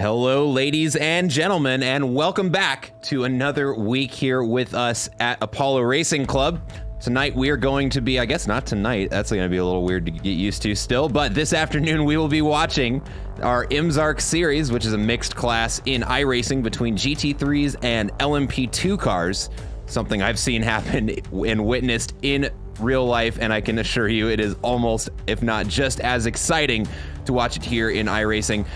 Hello, ladies and gentlemen, and welcome back to another week here with us at Apollo Racing Club. Tonight we are going to be, I guess not tonight, that's going to be a little weird to get used to still, but this afternoon we will be watching our IMSARC series, which is a mixed class in iRacing between GT3s and LMP2 cars, something I've seen happen and witnessed in real life, and I can assure you it is almost, if not just as exciting to watch it here in iRacing.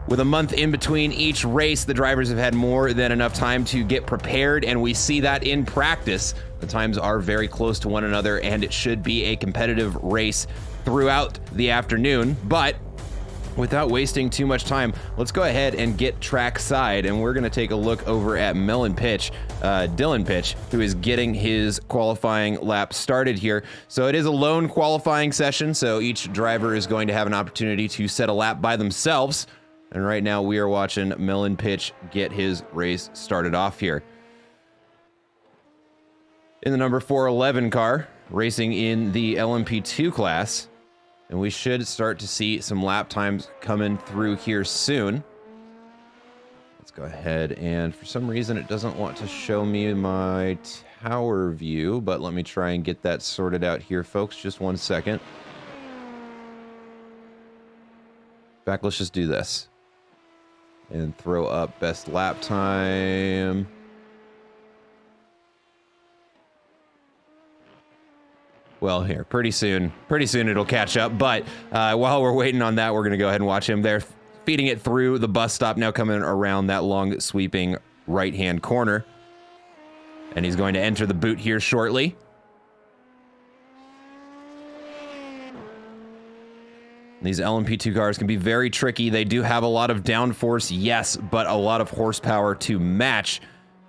With a month in between each race, the drivers have had more than enough time to get prepared, and we see that in practice. The times are very close to one another, and it should be a competitive race throughout the afternoon. But without wasting too much time, let's go ahead and get track side, and we're going to take a look over at Dylan Pitch, who is getting his qualifying lap started here. So it is a lone qualifying session, so each driver is going to have an opportunity to set a lap by themselves. And right now we are watching Dylan Pitch get his race started off here. In the number 411 car, racing in the LMP2 class. And we should start to see some lap times coming through here soon. Let's go ahead, and for some reason it doesn't want to show me my tower view, but let me try and get that sorted out here, folks. Just one second. In fact, let's just do this and throw up best lap time. Well, here, pretty soon it'll catch up, but while we're waiting on that, we're going to go ahead and watch him there, feeding it through the bus stop, now coming around that long sweeping right-hand corner. And he's going to enter the boot here shortly. These LMP2 cars can be very tricky. They do have a lot of downforce, yes, but a lot of horsepower to match.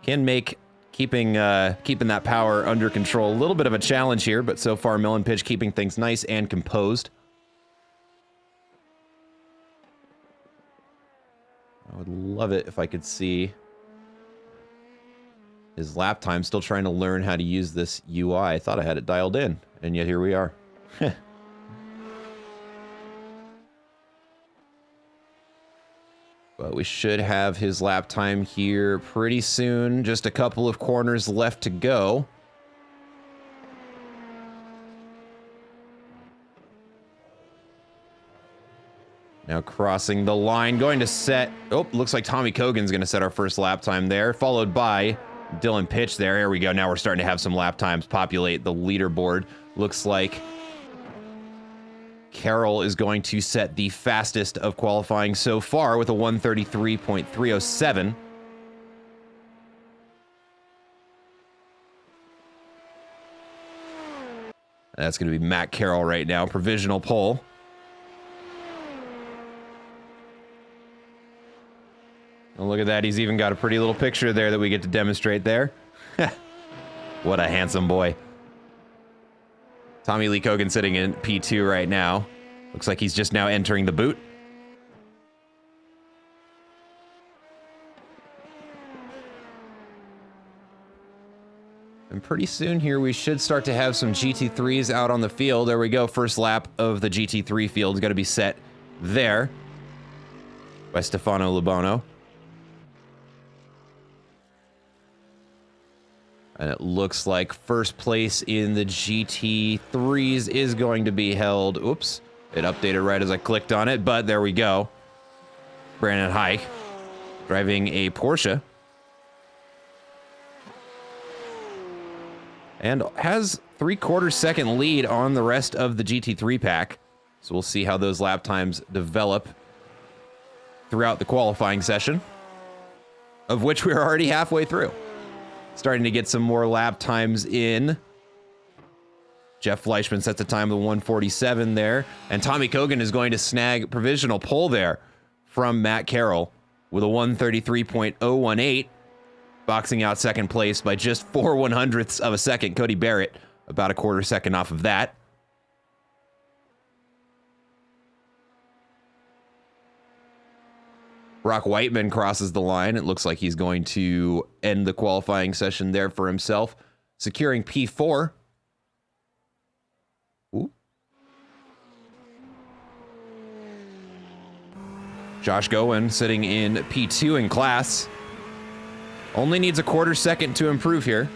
Can make keeping that power under control a little bit of a challenge here, but so far Dylan Pitch keeping things nice and composed. I would love it if I could see his lap time. Still trying to learn how to use this UI. I thought I had it dialed in, and yet here we are. But we should have his lap time here pretty soon. Just a couple of corners left to go. Now crossing the line, going to set... Oh, looks like Tommy Kogan's going to set our first lap time there, followed by Dylan Pitch there. Here we go. Now we're starting to have some lap times populate the leaderboard. Looks like Carroll is going to set the fastest of qualifying so far with a 1:33.307. That's going to be Matt Carroll right now, provisional pole. And look at that, he's even got a pretty little picture there that we get to demonstrate there. What a handsome boy. Tommy Lee Kogan sitting in P2 right now. Looks like he's just now entering the boot. And pretty soon here we should start to have some GT3s out on the field. There we go, first lap of the GT3 field is going to be set there by Stefano Lubono. And it looks like first place in the GT3s is going to be held. Oops, it updated right as I clicked on it, but there we go. Brandon Hike driving a Porsche. And has 3/4 second lead on the rest of the GT3 pack. So we'll see how those lap times develop throughout the qualifying session, of which we're already halfway through. Starting to get some more lap times in. Jeff Fleischman sets a time of 1:47 there. And Tommy Kogan is going to snag provisional pole there from Matt Carroll with a 1:33.018. Boxing out second place by just 4/100ths of a second. Cody Barrett about a 1/4 second off of that. Brock Whiteman crosses the line. It looks like he's going to end the qualifying session there for himself, securing P4. Ooh. Josh Gowen sitting in P2 in class. Only needs a quarter second to improve here.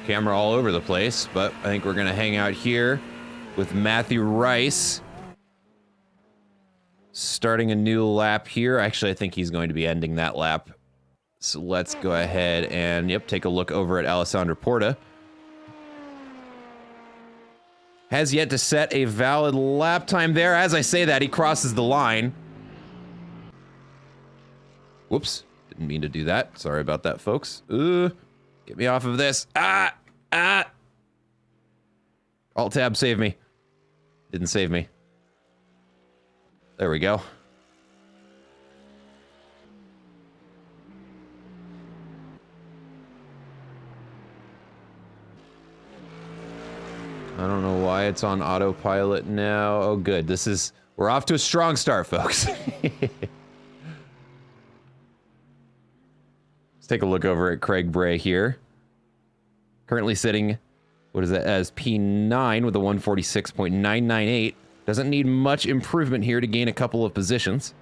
Camera all over the place, but I think we're gonna hang out here with Matthew Rice. Starting a new lap here. Actually, I think he's going to be ending that lap. So let's go ahead and, yep, take a look over at Alessandro Porta. Has yet to set a valid lap time there. As I say that, he crosses the line. Whoops, didn't mean to do that. Sorry about that, folks. Get me off of this. Alt tab, save me. Didn't save me. There we go. I don't know why it's on autopilot now. Oh, good. We're off to a strong start, folks. Let's take a look over at Craig Bray here. Currently sitting, what is that, as P9 with a 146.998. Doesn't need much improvement here to gain a couple of positions.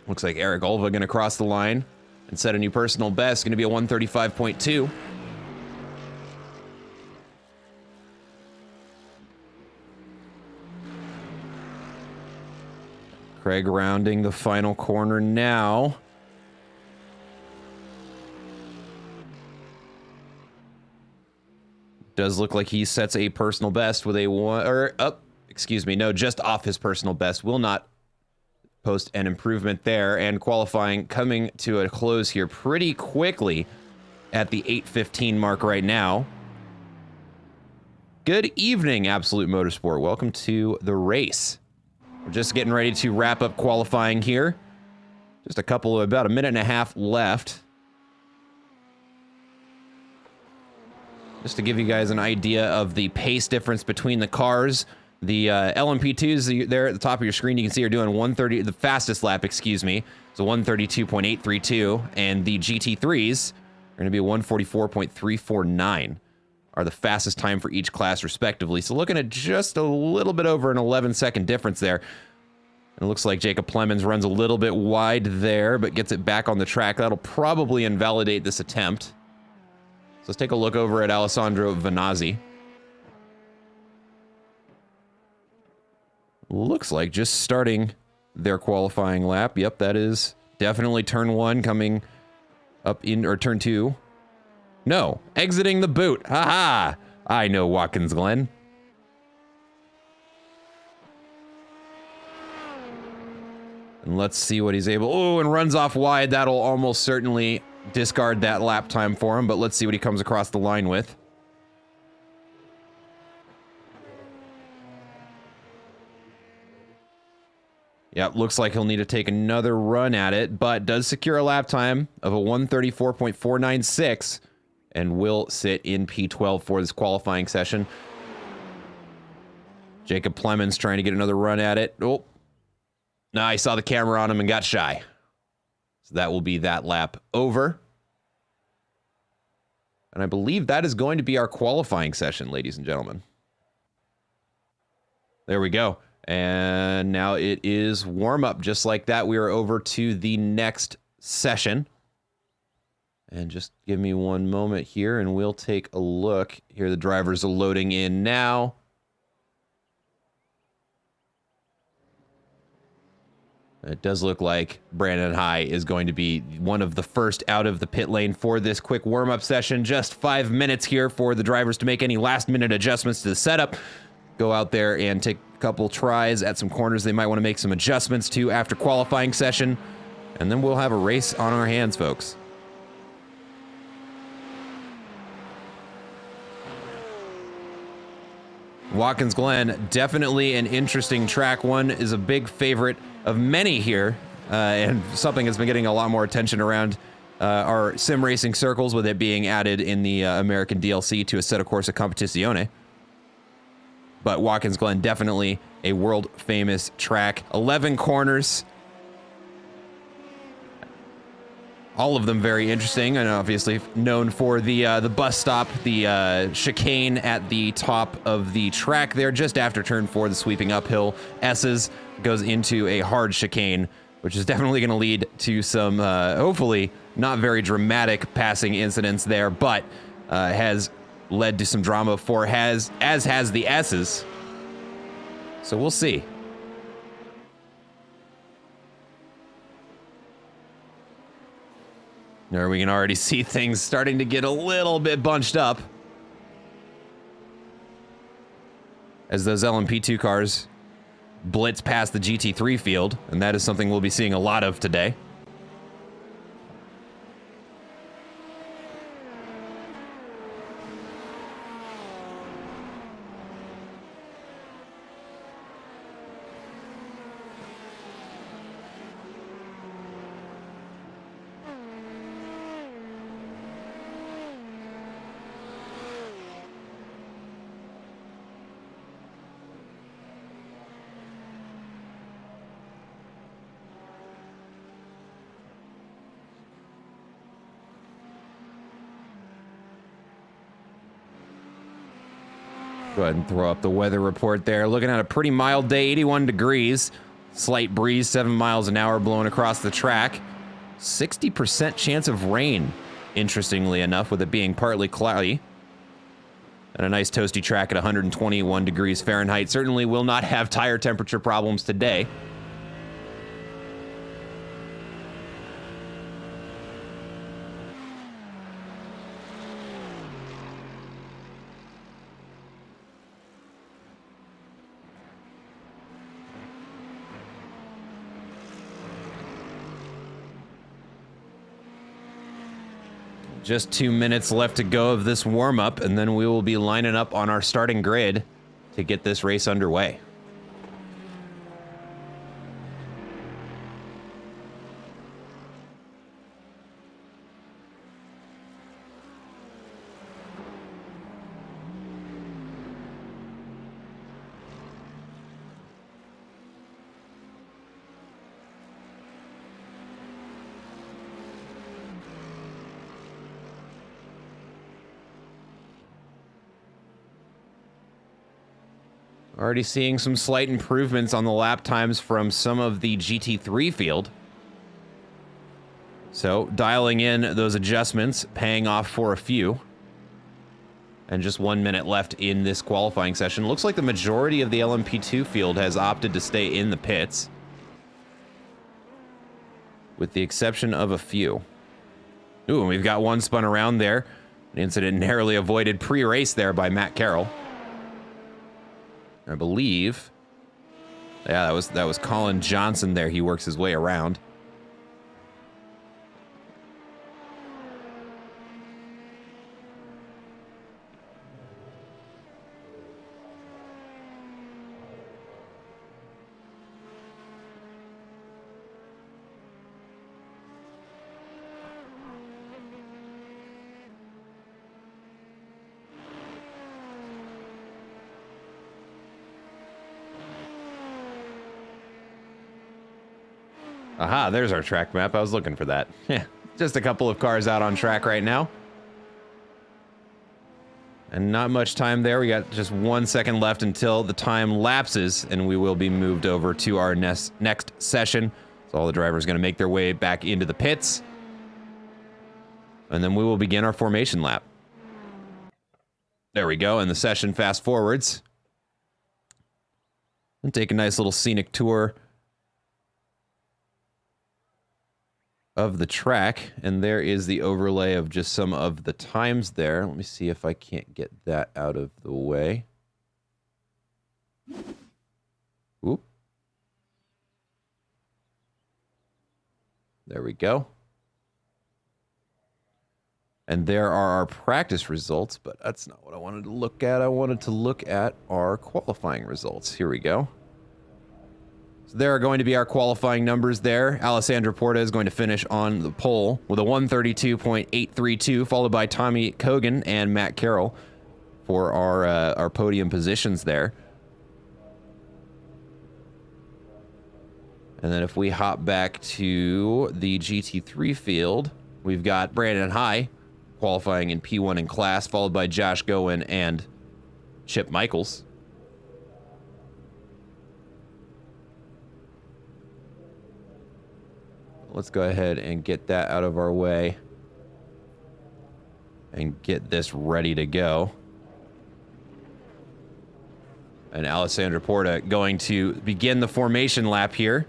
Looks like Eric Olva going to cross the line and set a new personal best. Going to be a 135.2. Craig rounding the final corner now. Does look like he sets a personal best with a just off his personal best. Will not post an improvement there. And qualifying coming to a close here pretty quickly at the 8:15 mark right now. Good evening, Absolute Motorsport. Welcome to the race. We're just getting ready to wrap up qualifying here. Just about a minute and a half left. Just to give you guys an idea of the pace difference between the cars. The LMP2s there at the top of your screen, you can see are doing 130, the fastest lap, excuse me. So 132.832, and the GT3s are going to be 144.349 are the fastest time for each class respectively. So looking at just a little bit over an 11-second difference there. And it looks like Jacob Plemons runs a little bit wide there, but gets it back on the track. That'll probably invalidate this attempt. So let's take a look over at Alessandro Venazzi. Looks like just starting their qualifying lap. Yep, that is definitely turn one coming up in, or turn two. No, exiting the boot. Haha! I know Watkins, Glen. And let's see what he's able. Oh, and runs off wide. That'll almost certainly discard that lap time for him, but let's see what he comes across the line with. Yep, looks like he'll need to take another run at it, but does secure a lap time of a 134.496 and will sit in P12 for this qualifying session. Jacob Plemons trying to get another run at it. Oh, no, I saw the camera on him and got shy. So that will be that lap over. And I believe that is going to be our qualifying session, ladies and gentlemen. There we go. And now it is warm-up. Just like that, we are over to the next session. And just give me one moment here, and we'll take a look. Here the drivers are loading in now. It does look like Brandon High is going to be one of the first out of the pit lane for this quick warm-up session. Just 5 minutes here for the drivers to make any last-minute adjustments to the setup. Go out there and take a couple tries at some corners they might want to make some adjustments to after qualifying session. And then we'll have a race on our hands, folks. Watkins Glen, definitely an interesting track. One is a big favorite of many here, and something that's been getting a lot more attention around our sim racing circles, with it being added in the American DLC to Assetto Corsa Competizione. But Watkins Glen, definitely a world famous track. 11 corners. All of them very interesting, and obviously known for the bus stop, the chicane at the top of the track there, just after turn 4, the sweeping uphill S's goes into a hard chicane, which is definitely going to lead to some, hopefully, not very dramatic passing incidents there, but has led to some drama for as has the S's. So we'll see. There we can already see things starting to get a little bit bunched up as those LMP2 cars blitz past the GT3 field, and that is something we'll be seeing a lot of today. Go ahead and throw up the weather report there. Looking at a pretty mild day, 81 degrees. Slight breeze, 7 miles an hour blowing across the track. 60% chance of rain, interestingly enough, with it being partly cloudy. And a nice toasty track at 121 degrees Fahrenheit. Certainly will not have tire temperature problems today. Just 2 minutes left to go of this warm-up, and then we will be lining up on our starting grid to get this race underway. Already seeing some slight improvements on the lap times from some of the GT3 field. So dialing in those adjustments, paying off for a few. And just 1 minute left in this qualifying session. Looks like the majority of the LMP2 field has opted to stay in the pits, with the exception of a few. Ooh, and we've got one spun around there. An incident narrowly avoided pre-race there by Matt Carroll. I believe. Yeah, that was Colin Johnson there. He works his way around. Aha, there's our track map. I was looking for that. Yeah, just a couple of cars out on track right now. And not much time there. We got just 1 second left until the time lapses, and we will be moved over to our next session. So all the drivers are going to make their way back into the pits. And then we will begin our formation lap. There we go, and the session fast forwards. And take a nice little scenic tour of the track, and there is the overlay of just some of the times there. Let me see if I can't get that out of the way. Oop. There we go. And there are our practice results, but that's not what I wanted to look at. I wanted to look at our qualifying results. Here we go. So there are going to be our qualifying numbers there. Alessandro Porta is going to finish on the pole with a 132.832, followed by Tommy Kogan and Matt Carroll for our podium positions there. And then if we hop back to the GT3 field, we've got Brandon High qualifying in P1 in class, followed by Josh Gowen and Chip Michaels. Let's go ahead and get that out of our way and get this ready to go. And Alessandro Porta going to begin the formation lap here.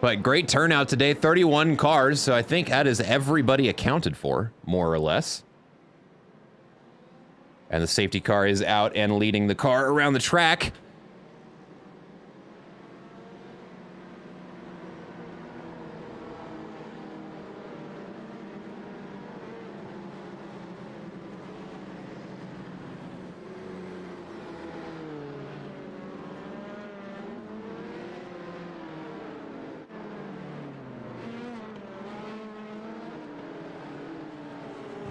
But great turnout today, 31 cars, so I think that is everybody accounted for, more or less. And the safety car is out and leading the car around the track.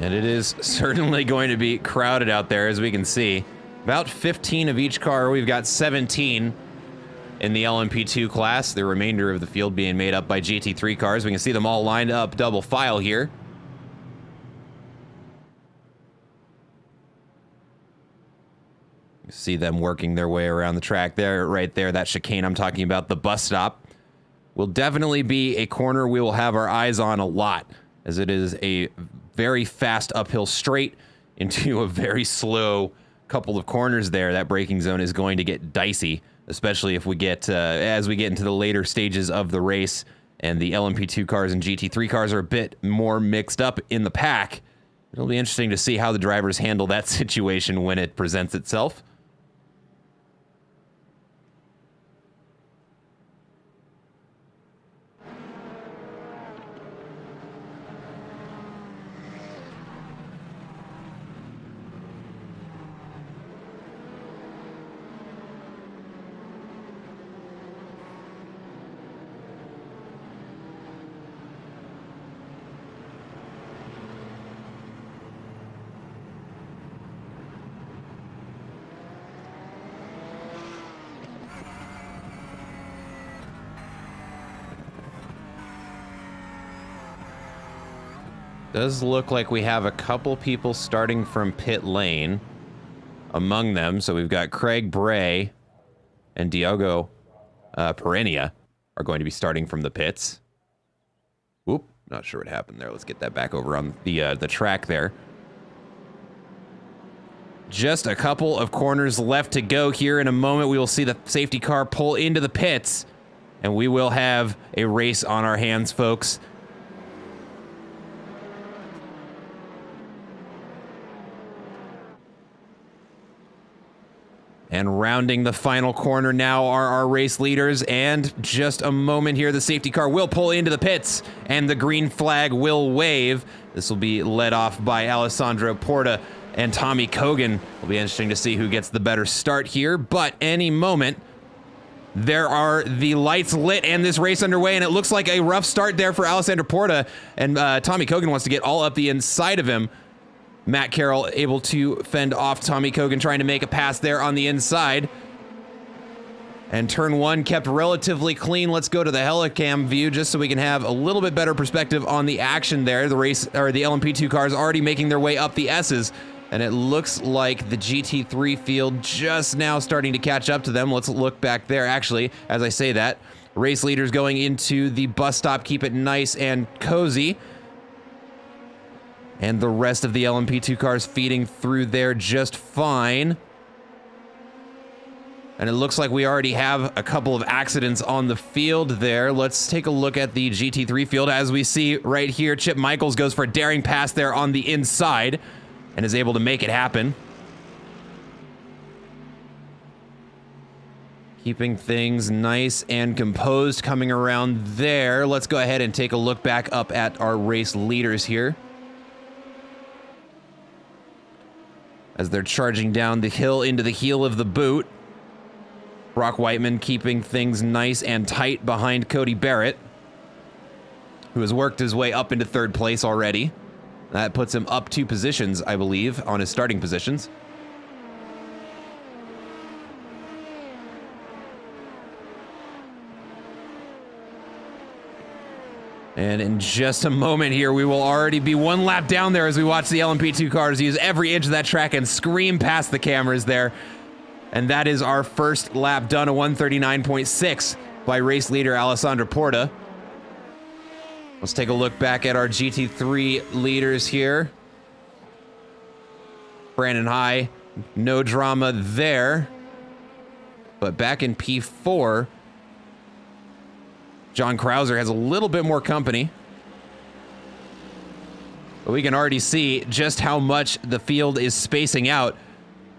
And it is certainly going to be crowded out there, as we can see. About 15 of each car. We've got 17 in the LMP2 class. The remainder of the field being made up by GT3 cars. We can see them all lined up double file here. You see them working their way around the track there, right there. That chicane I'm talking about, the bus stop, will definitely be a corner we will have our eyes on a lot, as it is a very fast uphill straight into a very slow couple of corners there. That braking zone is going to get dicey, especially if we get as we get into the later stages of the race and the LMP2 cars and GT3 cars are a bit more mixed up in the pack. It'll be interesting to see how the drivers handle that situation when it presents itself. Does look like we have a couple people starting from pit lane among them. So we've got Craig Bray and Diogo Pereira are going to be starting from the pits. Whoop, not sure what happened there. Let's get that back over on the track there. Just a couple of corners left to go here. In a moment, we will see the safety car pull into the pits, and we will have a race on our hands, folks. And rounding the final corner now are our race leaders, and just a moment here, the safety car will pull into the pits, and the green flag will wave. This will be led off by Alessandro Porta and Tommy Kogan. It'll be interesting to see who gets the better start here, but any moment, there are the lights lit and this race underway, and it looks like a rough start there for Alessandro Porta, and Tommy Kogan wants to get all up the inside of him. Matt Carroll able to fend off Tommy Kogan, trying to make a pass there on the inside. And turn one kept relatively clean. Let's go to the helicam view just so we can have a little bit better perspective on the action there. The race, or the LMP2 cars already making their way up the S's, and it looks like the GT3 field just now starting to catch up to them. Let's look back there. Actually, as I say that, race leaders going into the bus stop, keep it nice and cozy. And the rest of the LMP2 cars feeding through there just fine. And it looks like we already have a couple of accidents on the field there. Let's take a look at the GT3 field. As we see right here, Chip Michaels goes for a daring pass there on the inside and is able to make it happen. Keeping things nice and composed coming around there. Let's go ahead and take a look back up at our race leaders here, as they're charging down the hill into the heel of the boot. Brock Whiteman keeping things nice and tight behind Cody Barrett, who has worked his way up into third place already. That puts him up 2 positions, I believe, on his starting positions. And in just a moment here, we will already be 1 lap down there as we watch the LMP2 cars use every inch of that track and scream past the cameras there. And that is our first lap done, a 139.6 by race leader Alessandro Porta. Let's take a look back at our GT3 leaders here. Brandon High, no drama there. But back in P4, John Krauser has a little bit more company. But we can already see just how much the field is spacing out.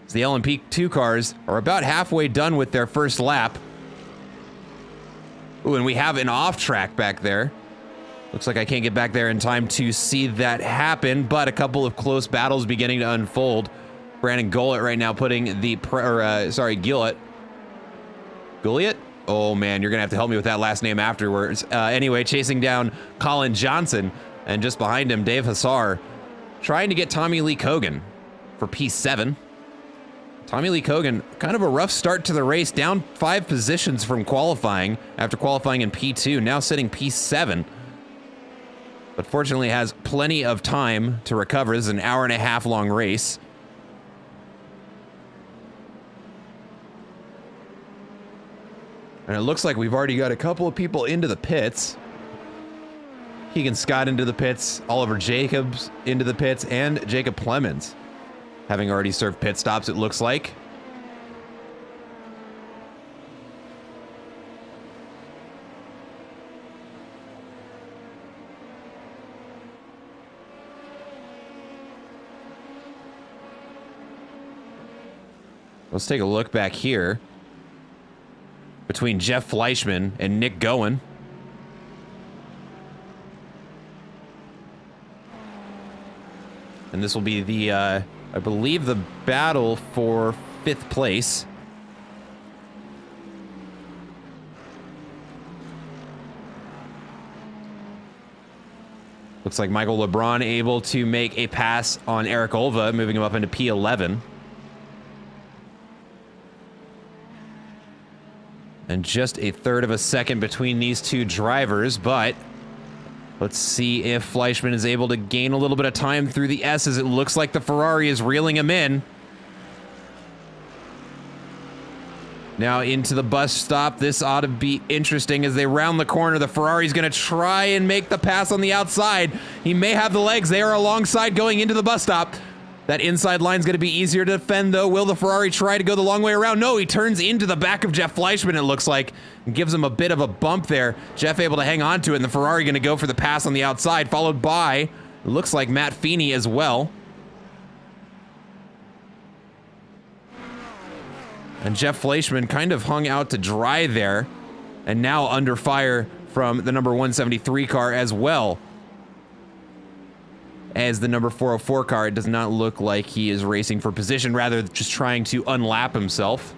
The LMP2 cars are about halfway done with their first lap. Ooh, and we have an off track back there. Looks like I can't get back there in time to see that happen, but a couple of close battles beginning to unfold. Brandon Goulet right now putting the, Gillett. Goulet? Oh man, you're gonna have to help me with that last name afterwards. Anyway, chasing down Colin Johnson, and just behind him, Dave Hassar, trying to get Tommy Lee Cogan for P7. Tommy Lee Cogan, kind of a rough start to the race, down 5 positions from qualifying after qualifying in P2, now sitting P7. But fortunately has plenty of time to recover. This is an hour-and-a-half long race. And it looks like we've already got a couple of people into the pits. Keegan Scott into the pits, Oliver Jacobs into the pits, and Jacob Clemens having already served pit stops, it looks like. Let's take a look back here between Jeff Fleischman and Nick Gowen. And this will be the, I believe, the battle for 5th place. Looks like Michael LeBron able to make a pass on Eric Olva, moving him up into P11. And just a third of a second between these two drivers, but let's see if Fleischman is able to gain a little bit of time through the S's. It looks like the Ferrari is reeling him in. Now into the bus stop. This ought to be interesting as they round the corner. The Ferrari's going to try and make the pass on the outside. He may have the legs. They are alongside going into the bus stop. That inside line's going to be easier to defend, though. Will the Ferrari try to go the long way around? No, he turns into the back of Jeff Fleischman, it looks like, and gives him a bit of a bump there. Jeff able to hang on to it, and the Ferrari going to go for the pass on the outside, followed by, it looks like, Matt Feeney as well. And Jeff Fleischman kind of hung out to dry there, and now under fire from the number 173 car as well as the number 404 car. It does not look like he is racing for position, rather just trying to unlap himself.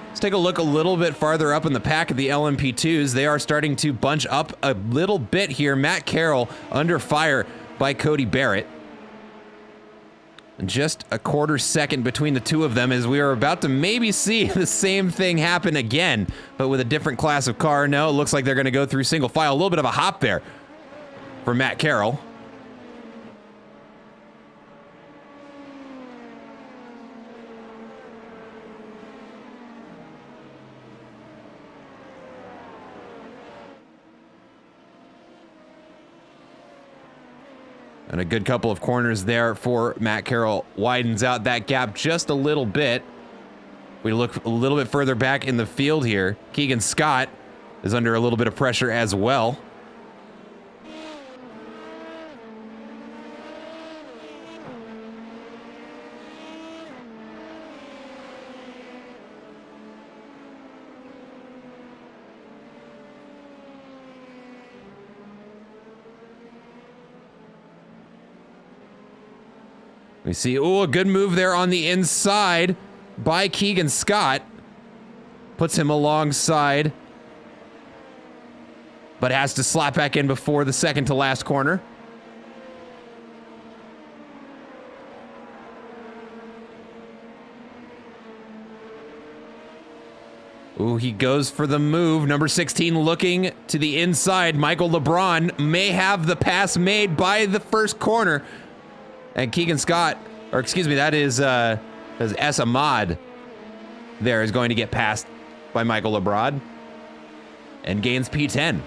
Let's take a look a little bit farther up in the pack of the LMP2s. They are starting to bunch up a little bit here. Matt Carroll under fire by Cody Barrett. And just a quarter second between the two of them as we are about to maybe see the same thing happen again, but with a different class of car. No, it looks like they're going to go through single file. A little bit of a hop there for Matt Carroll. And a good couple of corners there for Matt Carroll. Widens out that gap just a little bit. We look a little bit further back in the field here. Keegan Scott is under a little bit of pressure as well. We see, oh, a good move there on the inside by Keegan Scott. Puts him alongside, but has to slap back in before the second to last corner. Ooh, he goes for the move. Number 16 looking to the inside. Michael LeBron may have the pass made by the first corner. And Keegan Scott, or excuse me, that is S. Ahmad there is going to get passed by Michael LeBron and gains P10.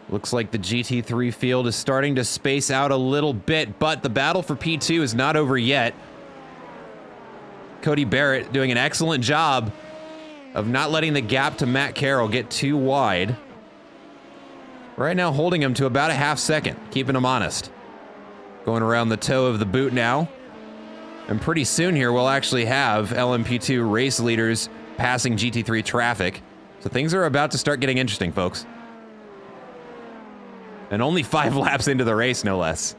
Looks like the GT3 field is starting to space out a little bit, but the battle for P2 is not over yet. Cody Barrett doing an excellent job of not letting the gap to Matt Carroll get too wide. Right now holding him to about a half second, keeping him honest. Going around the toe of the boot now. And pretty soon here we'll actually have LMP2 race leaders passing GT3 traffic. So things are about to start getting interesting, folks. And only 5 laps into the race, no less.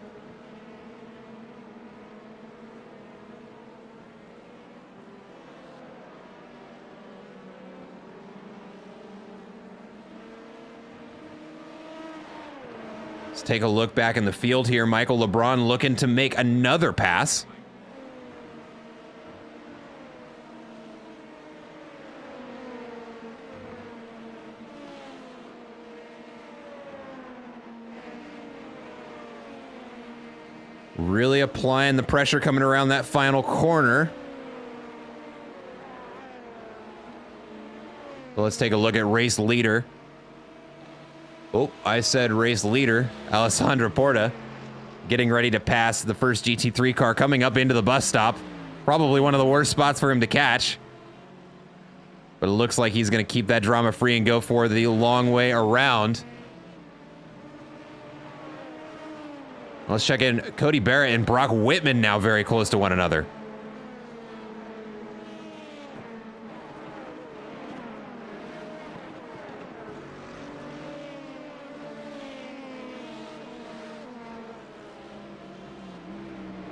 Let's take a look back in the field here. Michael LeBron looking to make another pass. Really applying the pressure coming around that final corner. So let's take a look at race leader. Oh, I said race leader. Alessandro Porta getting ready to pass the first GT3 car coming up into the bus stop. Probably one of the worst spots for him to catch. But it looks like he's going to keep that drama free and go for the long way around. Let's check in Cody Barrett and Brock Whitman now very close to one another.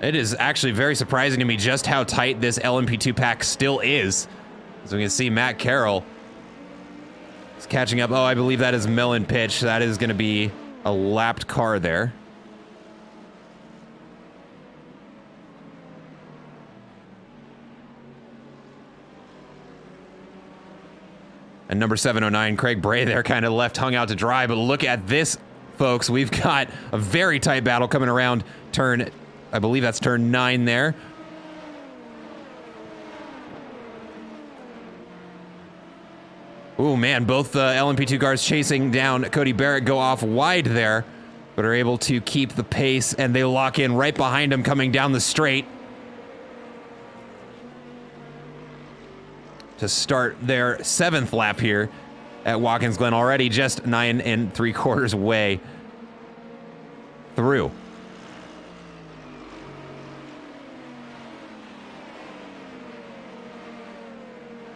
It is actually very surprising to me just how tight this LMP2 pack still is. As we can see, Matt Carroll is catching up. Oh, I believe that is Melon Pitch. That is going to be a lapped car there. And number 709, Craig Bray there kind of left hung out to dry. But look at this, folks. We've got a very tight battle coming around turn, I believe that's turn 9 there. Oh, man, both the LMP2 cars chasing down Cody Barrett go off wide there, but are able to keep the pace, and they lock in right behind him coming down the straight to start their 7th lap here at Watkins Glen, already just 9 3/4 way through.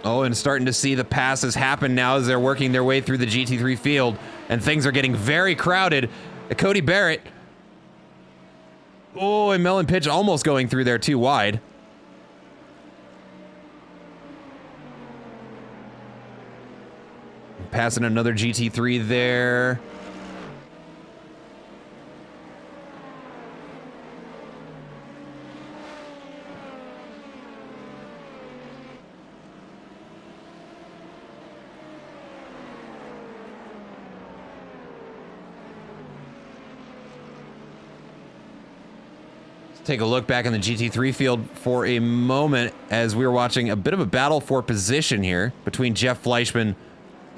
Oh, and starting to see the passes happen now as they're working their way through the GT3 field, and things are getting very crowded. Cody Barrett. Oh, and Melon Pitch almost going through there too wide. Passing another GT3 there. take a look back in the GT3 field for a moment as we were watching a bit of a battle for position here between Jeff Fleischman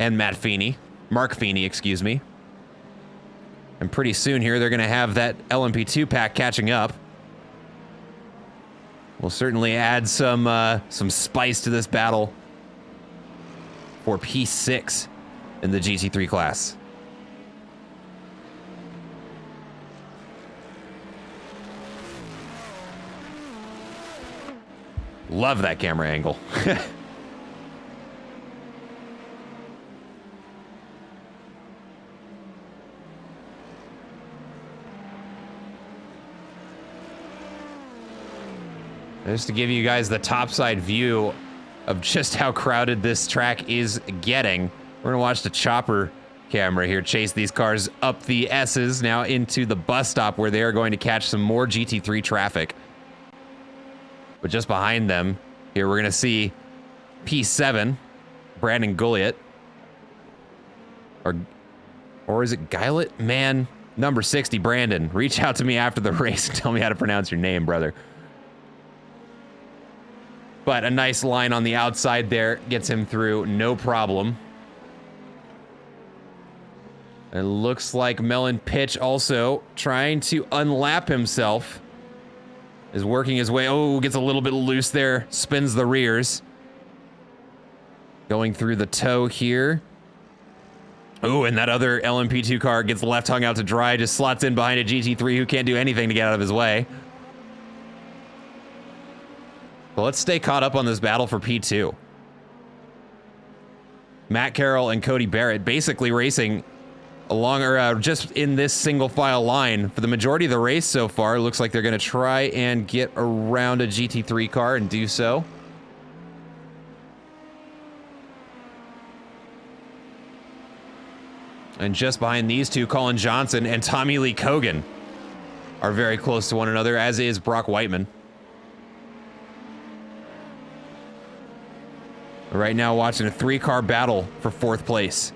and Mark Feeney, excuse me. And pretty soon here, they're going to have that LMP2 pack catching up. We'll certainly add some spice to this battle for P6 in the GT3 class. Love that camera angle. Just to give you guys the topside view of just how crowded this track is getting. We're gonna watch the chopper camera here chase these cars up the S's now into the bus stop where they are going to catch some more GT3 traffic. But just behind them, here we're gonna see P7, Brandon Gouliot. Or is it Guylet? Man, number 60, Brandon. Reach out to me after the race and tell me how to pronounce your name, brother. But a nice line on the outside there gets him through, no problem. It looks like Melon Pitch also trying to unlap himself. Is working his way. Oh, gets a little bit loose there. Spins the rears. Going through the toe here. Oh, and that other LMP2 car gets left hung out to dry. Just slots in behind a GT3 who can't do anything to get out of his way. Well, let's stay caught up on this battle for P2. Matt Carroll and Cody Barrett basically racing along or just in this single file line for the majority of the race so far. It looks like they're going to try and get around a GT3 car and do so. And just behind these two, Colin Johnson and Tommy Lee Cogan are very close to one another, as is Brock Whiteman. Right now watching a 3-car battle for 4th place.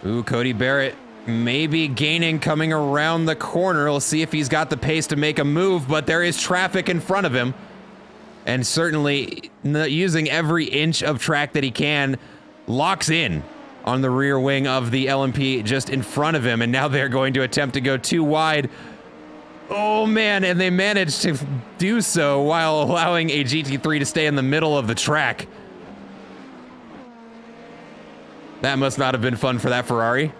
Ooh, Cody Barrett maybe gaining coming around the corner. We'll see if he's got the pace to make a move, but there is traffic in front of him. And certainly using every inch of track that he can, locks in on the rear wing of the LMP just in front of him. And now they're going to attempt to go too wide. Oh man, and they managed to do so while allowing a GT3 to stay in the middle of the track. That must not have been fun for that Ferrari.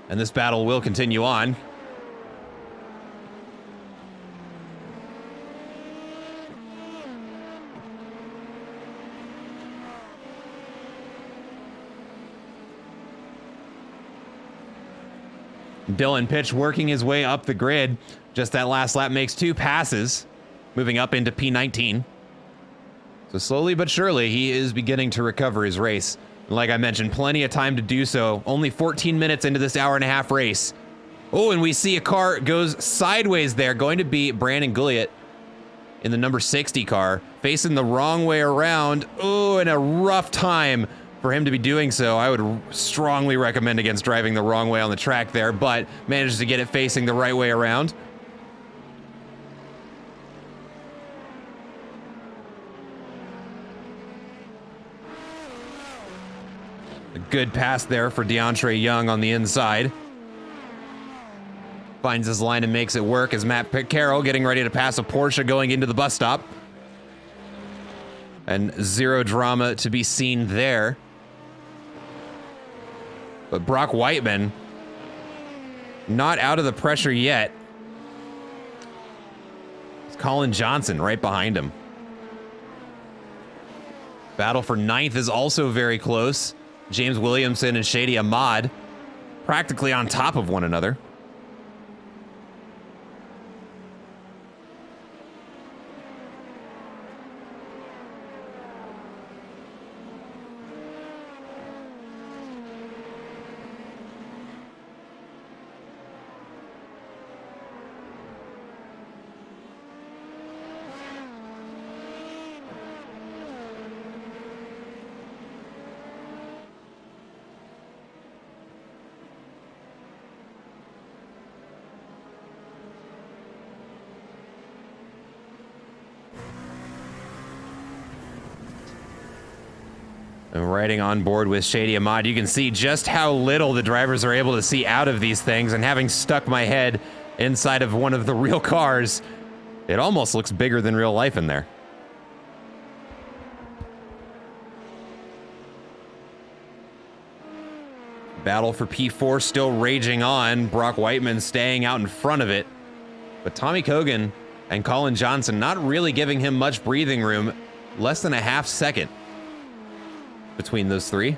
And this battle will continue on. Dylan Pitch working his way up the grid. Just that last lap makes 2 passes, moving up into P19. So slowly but surely, he is beginning to recover his race. Like I mentioned, plenty of time to do so. Only 14 minutes into this hour-and-a-half race. Oh, and we see a car goes sideways there. Going to be Brandon Gouliot in the number 60 car, facing the wrong way around. Oh, and a rough time for him to be doing so. I would strongly recommend against driving the wrong way on the track there, but manages to get it facing the right way around. A good pass there for DeAndre Young on the inside. Finds his line and makes it work as Matt Carroll getting ready to pass a Porsche going into the bus stop. And zero drama to be seen there. But Brock Whiteman, not out of the pressure yet. It's Colin Johnson right behind him. Battle for 9th is also very close. James Williamson and Shady Ahmad practically on top of one another. And riding on board with Shady Ahmad, you can see just how little the drivers are able to see out of these things, and having stuck my head inside of one of the real cars, it almost looks bigger than real life in there. Battle for P4 still raging on. Brock Whiteman staying out in front of it. But Tommy Kogan and Colin Johnson not really giving him much breathing room. Less than a half second between those three.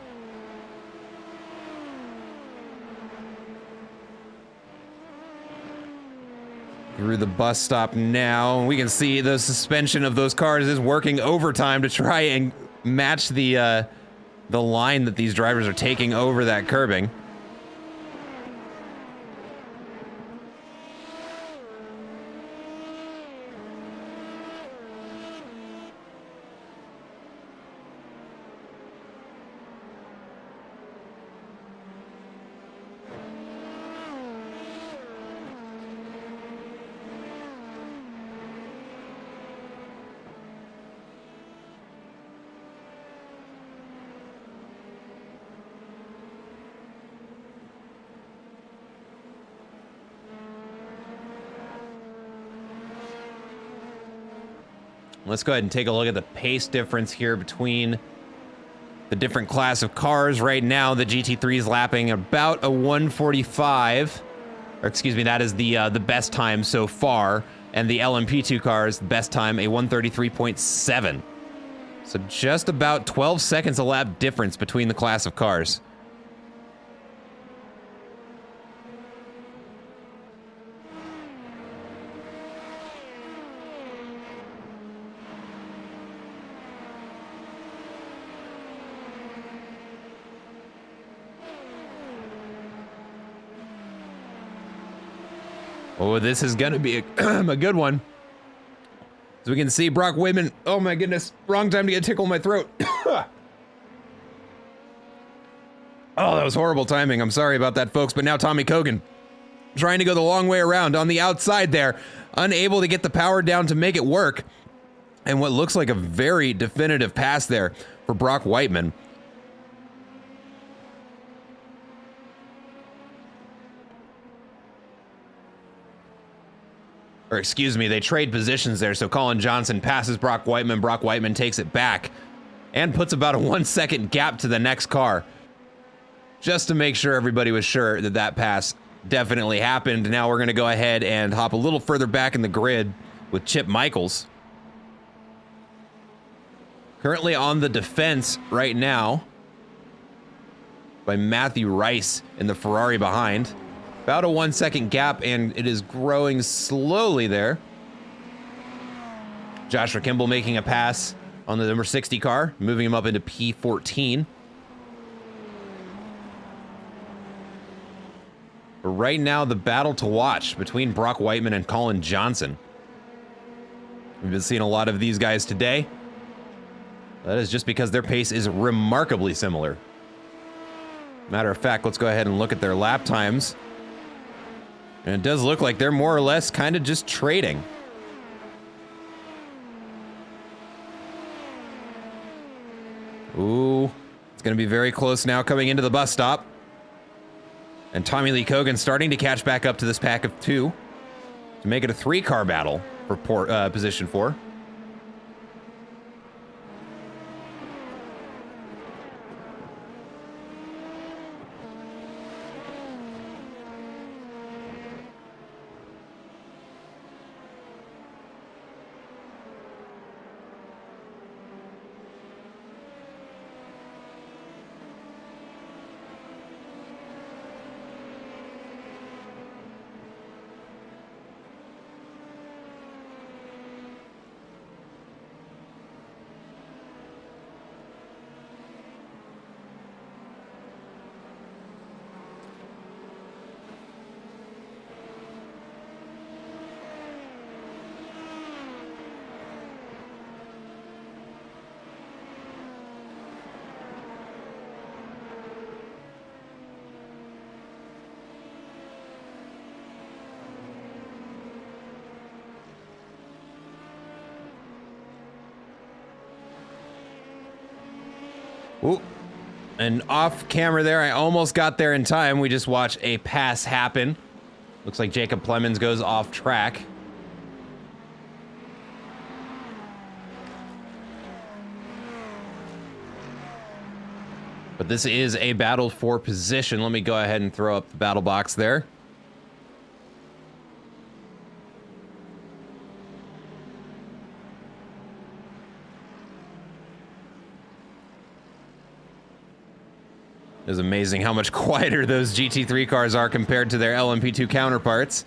Through the bus stop now. We can see the suspension of those cars is working overtime to try and match the line that these drivers are taking over that curbing. Let's go ahead and take a look at the pace difference here between the different class of cars. Right now, the GT3 is lapping about a 145. Or excuse me, that is the best time so far. And the LMP2 cars, the best time, a 133.7. So just about 12 seconds a lap difference between the class of cars. Oh, this is going to be a good one. As we can see, Brock Whitman. Oh my goodness, wrong time to get a tickle in my throat. Oh, that was horrible timing. I'm sorry about that, folks. But now Tommy Kogan trying to go the long way around on the outside there, unable to get the power down to make it work. And what looks like a very definitive pass there for Brock Whiteman. Or excuse me, they trade positions there. So Colin Johnson passes Brock Whiteman. Brock Whiteman takes it back and puts about a 1 second gap to the next car. Just to make sure everybody was sure that that pass definitely happened. Now we're going to go ahead and hop a little further back in the grid with Chip Michaels. Currently on the defense right now by Matthew Rice in the Ferrari behind. About a 1 second gap, and it is growing slowly there. Joshua Kimball making a pass on the number 60 car, moving him up into P14. But right now, the battle to watch between Brock Whiteman and Colin Johnson. We've been seeing a lot of these guys today. That is just because their pace is remarkably similar. Matter of fact, let's go ahead and look at their lap times. And it does look like they're more or less kind of just trading. Ooh, it's going to be very close now coming into the bus stop. And Tommy Lee Kogan starting to catch back up to this pack of two to make it a three-car battle for position 4. Ooh. And off camera there, I almost got there in time. We just watched a pass happen. Looks like Jacob Plemons goes off track. But this is a battle for position. Let me go ahead and throw up the battle box there. It's amazing how much quieter those GT3 cars are compared to their LMP2 counterparts.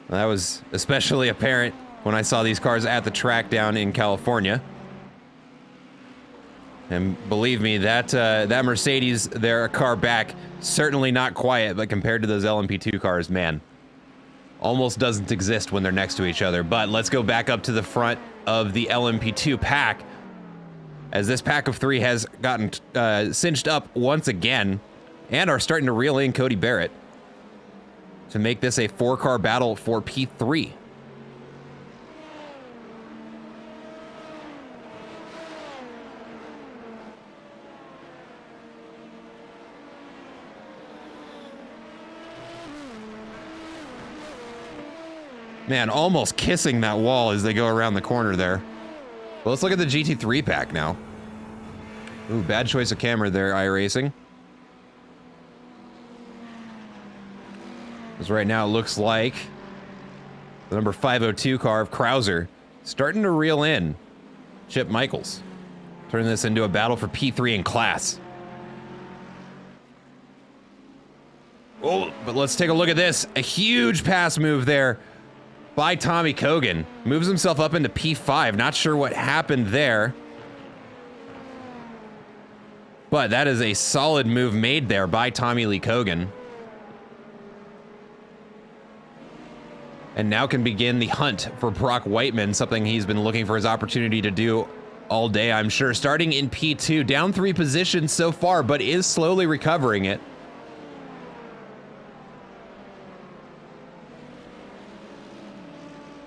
That was especially apparent when I saw these cars at the track down in California. And believe me, that Mercedes, their car back, certainly not quiet, but compared to those LMP2 cars, man, almost doesn't exist when they're next to each other. But let's go back up to the front of the LMP2 pack, as this pack of three has gotten cinched up once again and are starting to reel in Cody Barrett to make this a 4-car battle for P3. Man, almost kissing that wall as they go around the corner there. Well, let's look at the GT3 pack now. Ooh, bad choice of camera there, iRacing. Because right now it looks like the number 502 car of Krauser starting to reel in Chip Michaels, turning this into a battle for P3 in class. Oh, but let's take a look at this. A huge pass move there by Tommy Kogan. Moves himself up into P5. Not sure what happened there, but that is a solid move made there by Tommy Lee Kogan. And now can begin the hunt for Brock Whiteman, something he's been looking for his opportunity to do all day, I'm sure. Starting in P2, down 3 positions so far, but is slowly recovering it.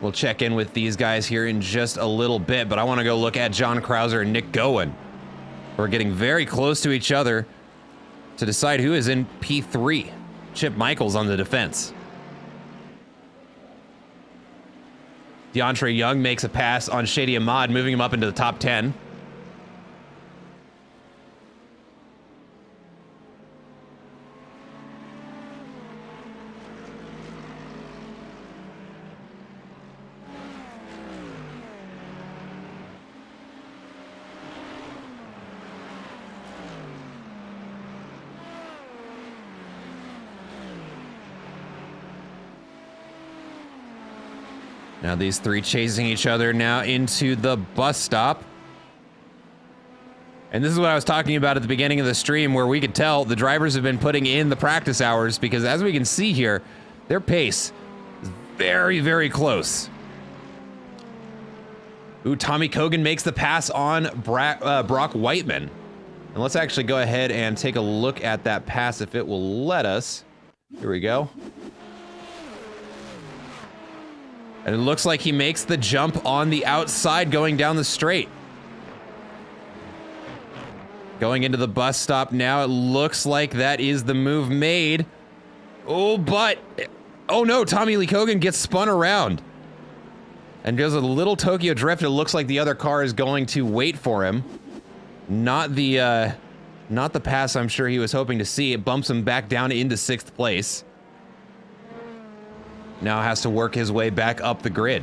We'll check in with these guys here in just a little bit, but I want to go look at John Krauser and Nick Gowen. We're getting very close to each other to decide who is in P3. Chip Michaels on the defense. DeAndre Young makes a pass on Shady Ahmad, moving him up into the top 10. Now these three chasing each other now into the bus stop. And this is what I was talking about at the beginning of the stream, where we could tell the drivers have been putting in the practice hours, because as we can see here, their pace is very, very close. Ooh, Tommy Kogan makes the pass on Brock Whiteman. And let's actually go ahead and take a look at that pass if it will let us. Here we go. And it looks like he makes the jump on the outside going down the straight. Going into the bus stop now. It looks like that is the move made. Oh, but... oh no, Tommy Lee Kogan gets spun around. And goes a little Tokyo drift. It looks like the other car is going to wait for him. Not the pass I'm sure he was hoping to see. It bumps him back down into 6th place. Now has to work his way back up the grid.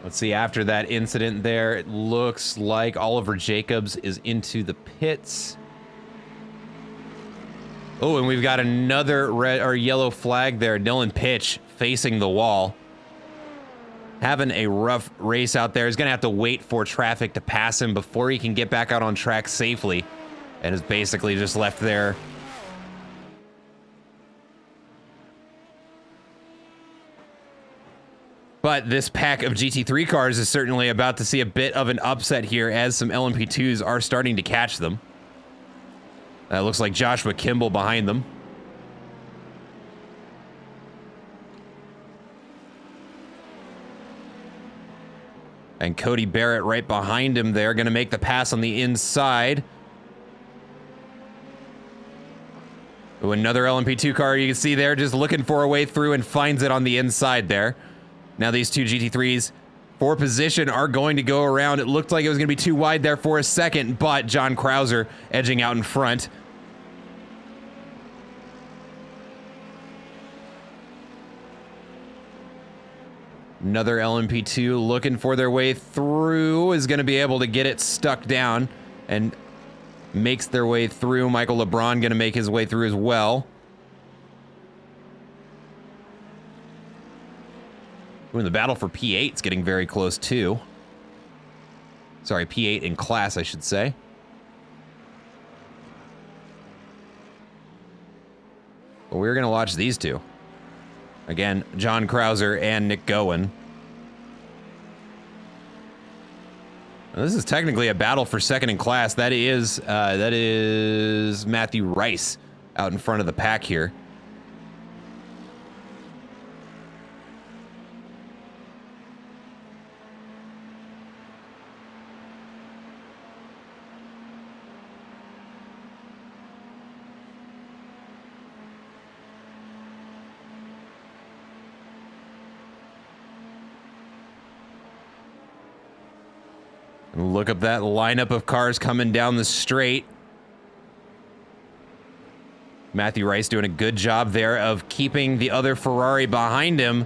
Let's see, after that incident there, it looks like Oliver Jacobs is into the pits. Oh, and we've got another red or yellow flag there. Dylan Pitch facing the wall. Having a rough race out there. He's going to have to wait for traffic to pass him before he can get back out on track safely. And is basically just left there. But this pack of GT3 cars is certainly about to see a bit of an upset here as some LMP2s are starting to catch them. That looks like Joshua Kimball behind them. And Cody Barrett right behind him there, going to make the pass on the inside. Ooh, another LMP2 car you can see there just looking for a way through and finds it on the inside there. Now these two GT3s for position are going to go around. It looked like it was going to be too wide there for a second, but John Krauser edging out in front. Another LMP2 looking for their way through is going to be able to get it stuck down and makes their way through. Michael LeBron going to make his way through as well. Ooh, and the battle for P8 is getting very close too. Sorry, P8 in class, I should say. But we're going to watch these two. Again, John Krauser and Nick Gowen. Now, this is technically a battle for second in class. That is Matthew Rice out in front of the pack here. Look at that lineup of cars coming down the straight. Matthew Rice doing a good job there of keeping the other Ferrari behind him.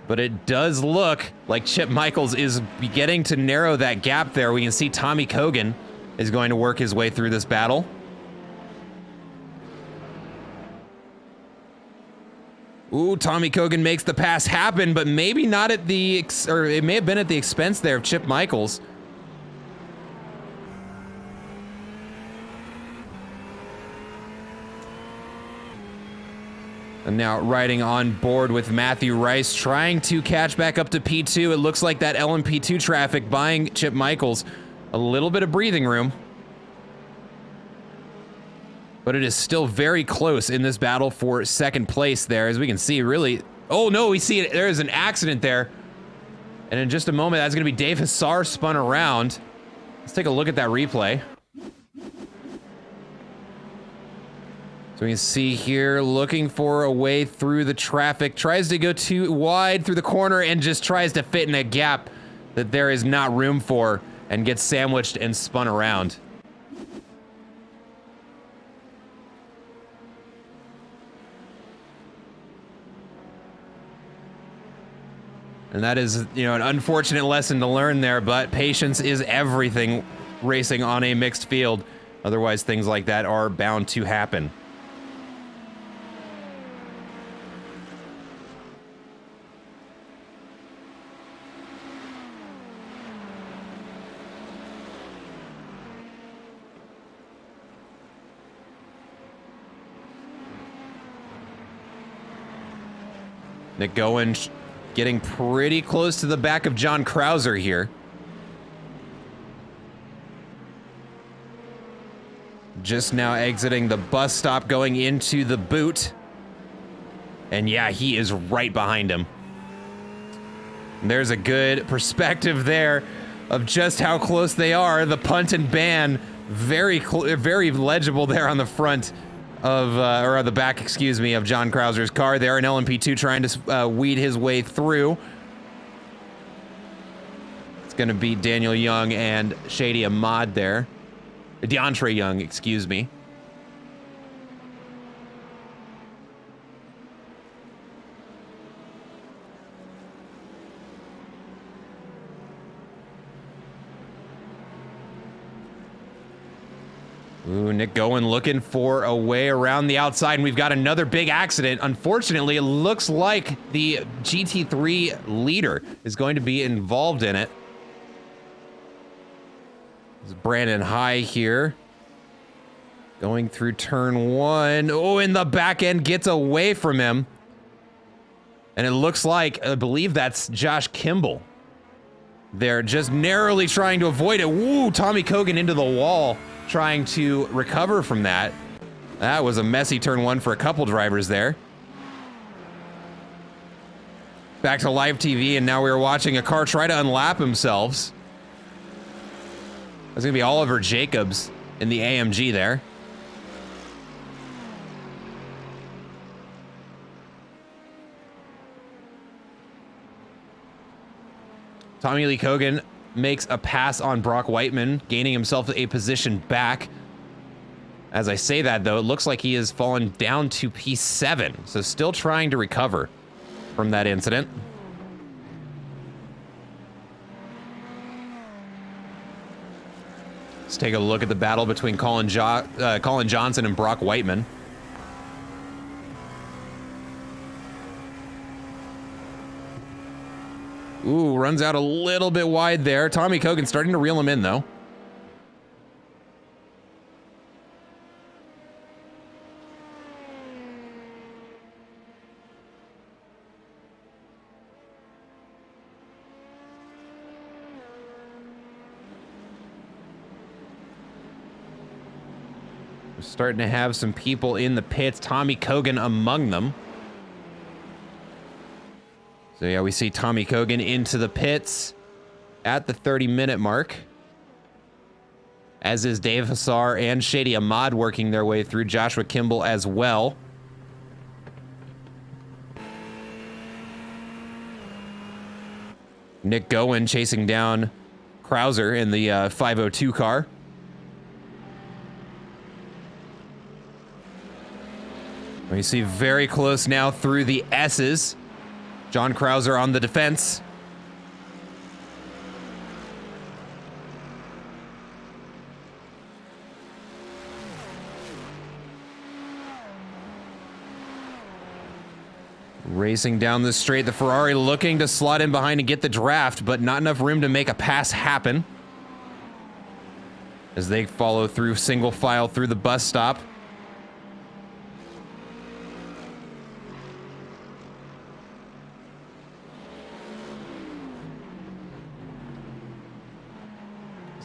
But it does look like Chip Michaels is beginning to narrow that gap there. We can see Tommy Kogan is going to work his way through this battle. Ooh, Tommy Kogan makes the pass happen, but maybe not at the, or it may have been at the expense there of Chip Michaels. And now riding on board with Matthew Rice, trying to catch back up to P2. It looks like that LMP2 traffic buying Chip Michaels a little bit of breathing room. But it is still very close in this battle for second place there, as we can see, really. Oh no, we see it. There is an accident there. And in just a moment, that's going to be Dave Hassar spun around. Let's take a look at that replay. So we can see here, looking for a way through the traffic, tries to go too wide through the corner and just tries to fit in a gap that there is not room for and gets sandwiched and spun around. And that is, you know, an unfortunate lesson to learn there, but patience is everything racing on a mixed field. Otherwise, things like that are bound to happen. Nick Gowen getting pretty close to the back of John Krauser here. Just now exiting the bus stop, going into the boot. And yeah, he is right behind him. And there's a good perspective there of just how close they are. The punt and ban, very legible there on the front of, or on the back, excuse me, of John Krauser's car there. An LMP2 trying to weed his way through. It's going to be Daniel Young and Shady Ahmad there. DeAndre Young, excuse me. Ooh, Nick Gowen looking for a way around the outside, and we've got another big accident. Unfortunately, it looks like the GT3 leader is going to be involved in it. This is Brandon High here. Going through turn one. Oh, and the back end gets away from him. And it looks like, I believe that's Josh Kimball. They're just narrowly trying to avoid it. Woo, Tommy Kogan into the wall, trying to recover from that. That was a messy turn one for a couple drivers there. Back to live TV, and now we're watching a car try to unlap themselves. That's gonna be Oliver Jacobs in the AMG there. Tommy Lee Kogan makes a pass on Brock Whiteman, gaining himself a position back. As I say that, though, it looks like he has fallen down to P7, so still trying to recover from that incident. Let's take a look at the battle between Colin Johnson and Brock Whiteman. Ooh, runs out a little bit wide there. Tommy Kogan starting to reel him in, though. We're starting to have some people in the pits. Tommy Kogan among them. So yeah, we see Tommy Kogan into the pits at the 30-minute mark. As is Dave Hassar and Shady Ahmad working their way through. Joshua Kimball as well. Nick Gowen chasing down Krauser in the 502 car. We see very close now through the S's. John Krauser on the defense. Racing down the straight, the Ferrari looking to slot in behind and get the draft, but not enough room to make a pass happen. As they follow through single file through the bus stop.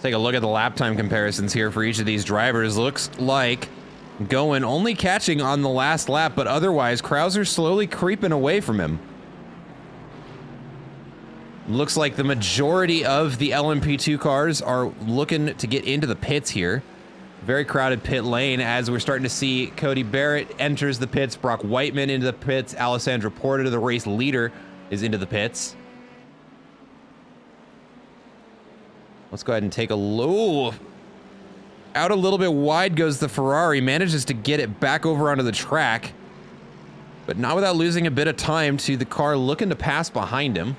Take a look at the lap time comparisons here for each of these drivers. Looks like Gowen only catching on the last lap, but otherwise Krauser slowly creeping away from him. Looks like the majority of the LMP2 cars are looking to get into the pits here. Very crowded pit lane as we're starting to see Cody Barrett enters the pits, Brock Whiteman into the pits, Alessandro Porta, the race leader, is into the pits. Let's go ahead and take a low. Out a little bit wide goes the Ferrari, manages to get it back over onto the track, but not without losing a bit of time to the car looking to pass behind him.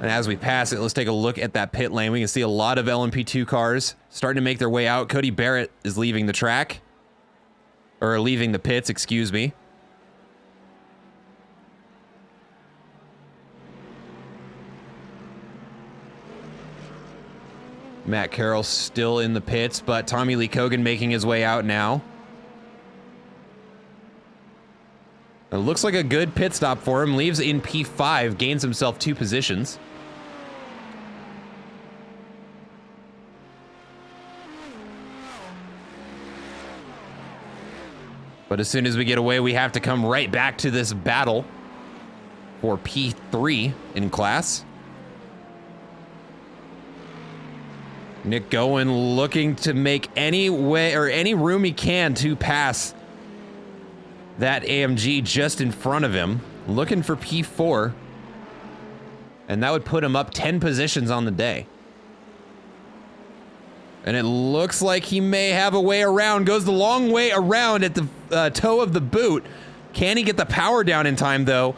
And as we pass it, let's take a look at that pit lane. We can see a lot of LMP2 cars starting to make their way out. Cody Barrett is leaving the track. Or leaving the pits, excuse me. Matt Carroll still in the pits, but Tommy Lee Kogan making his way out now. It looks like a good pit stop for him. Leaves in P5, gains himself 2 positions. But as soon as we get away, we have to come right back to this battle for P3 in class. Nick Gowen looking to make any way or any room he can to pass that AMG just in front of him. Looking for P4. And that would put him up 10 positions on the day. And it looks like he may have a way around. Goes the long way around at the toe of the boot. Can he get the power down in time, though?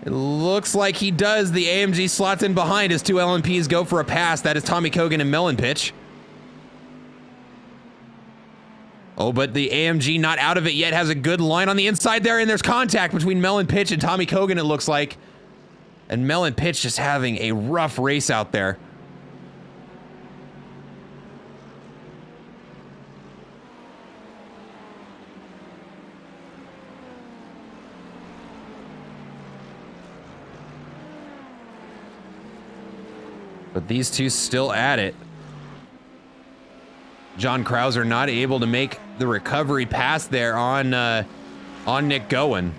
It looks like he does. The AMG slots in behind as 2 LMPs go for a pass. That is Tommy Kogan and Melon Pitch. Oh, but the AMG not out of it yet. Has a good line on the inside there, and there's contact between Melon Pitch and Tommy Kogan, it looks like. And Melon Pitch just having a rough race out there. But these two still at it. John Krauser not able to make the recovery pass there on Nick Gowen.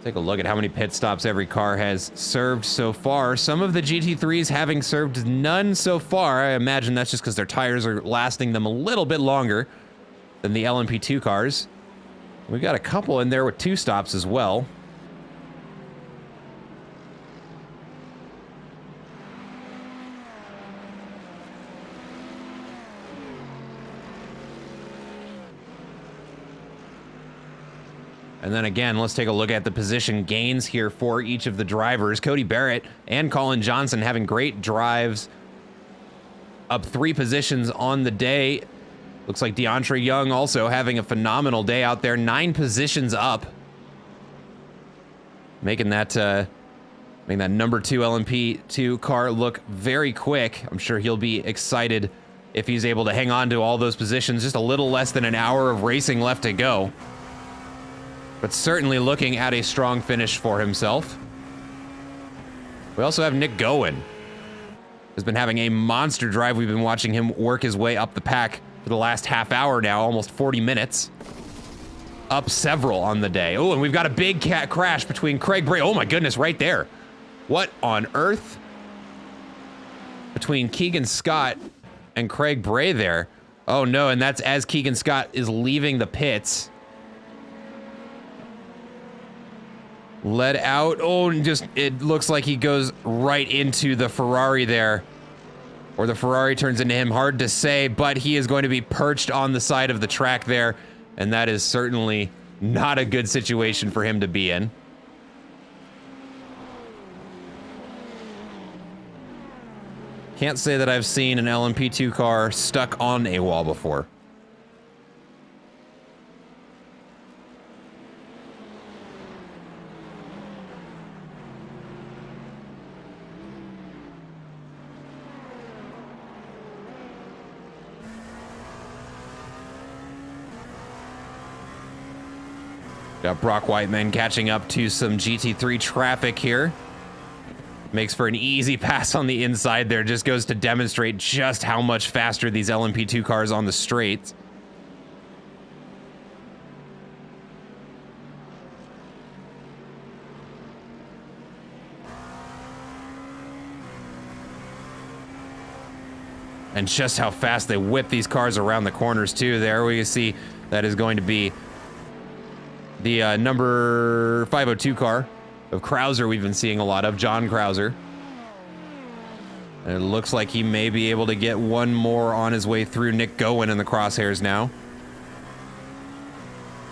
Take a look at how many pit stops every car has served so far. Some of the GT3s having served none so far. I imagine that's just because their tires are lasting them a little bit longer than the LMP2 cars. We've got a couple in there with 2 stops as well. And then again, let's take a look at the position gains here for each of the drivers. Cody Barrett and Colin Johnson having great drives, up 3 positions on the day. Looks like DeAndre Young also having a phenomenal day out there, 9 positions up. Making that number 2 LMP2 car look very quick. I'm sure he'll be excited if he's able to hang on to all those positions. Just a little less than an hour of racing left to go. But certainly looking at a strong finish for himself. We also have Nick Gowen, who's been having a monster drive. We've been watching him work his way up the pack for the last half hour now, almost 40 minutes. Up several on the day. Oh, and we've got a big crash between Craig Bray. Oh my goodness, right there. What on earth? Between Keegan Scott and Craig Bray there. Oh no, and that's as Keegan Scott is leaving the pits. Let out. Oh, and just, it looks like he goes right into the Ferrari there. Or the Ferrari turns into him. Hard to say, but he is going to be perched on the side of the track there. And that is certainly not a good situation for him to be in. Can't say that I've seen an LMP2 car stuck on a wall before. Got Brock Whiteman catching up to some GT3 traffic here. Makes for an easy pass on the inside there. Just goes to demonstrate just how much faster these LMP2 cars on the straight. And just how fast they whip these cars around the corners too. There we see that is going to be the number 502 car of Krauser we've been seeing a lot of, John Krauser. And it looks like he may be able to get one more on his way through. Nick Gowen in the crosshairs now.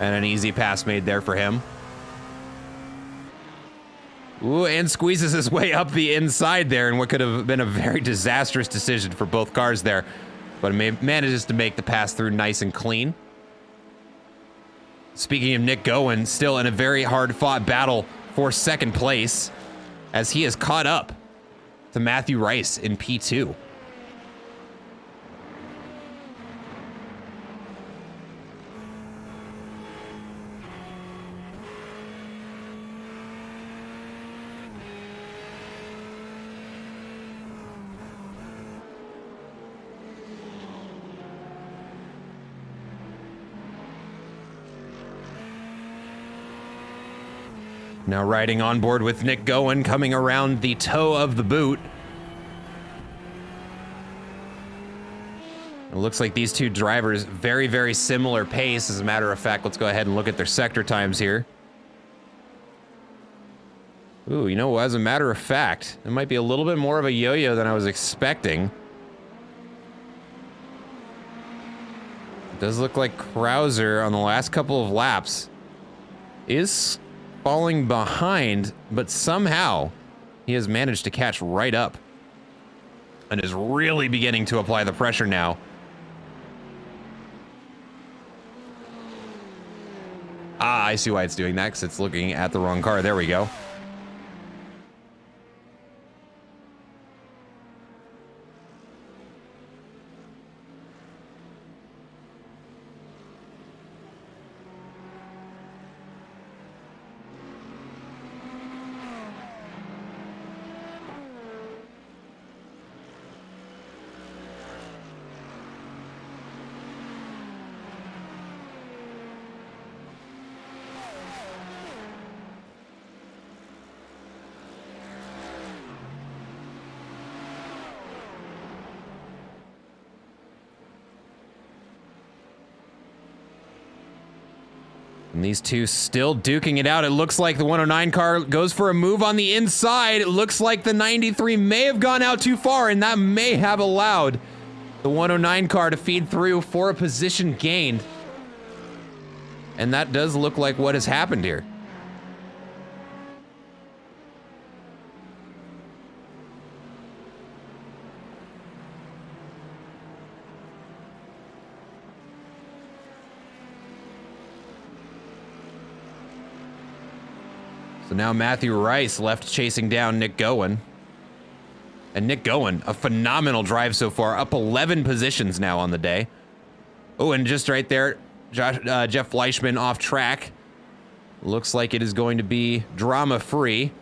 And an easy pass made there for him. Ooh, and squeezes his way up the inside there in what could have been a very disastrous decision for both cars there. But manages to make the pass through nice and clean. Speaking of Nick Gowen, still in a very hard-fought battle for second place, as he has caught up to Matthew Rice in P2. Now riding on board with Nick Gowen, coming around the toe of the boot. It looks like these two drivers, very, very similar pace. As a matter of fact, let's go ahead and look at their sector times here. Ooh, you know, as a matter of fact, it might be a little bit more of a yo-yo than I was expecting. Does look like Krauser on the last couple of laps is falling behind, but somehow he has managed to catch right up and is really beginning to apply the pressure now. Ah, I see why it's doing that, because it's looking at the wrong car. There we go. And these two still duking it out. It looks like the 109 car goes for a move on the inside. It looks like the 93 may have gone out too far, and that may have allowed the 109 car to feed through for a position gained. And that does look like what has happened here. So now Matthew Rice left chasing down Nick Gowen. And Nick Gowen, a phenomenal drive so far, up 11 positions now on the day. Oh, and just right there, Jeff Fleischman off track. Looks like it is going to be drama-free.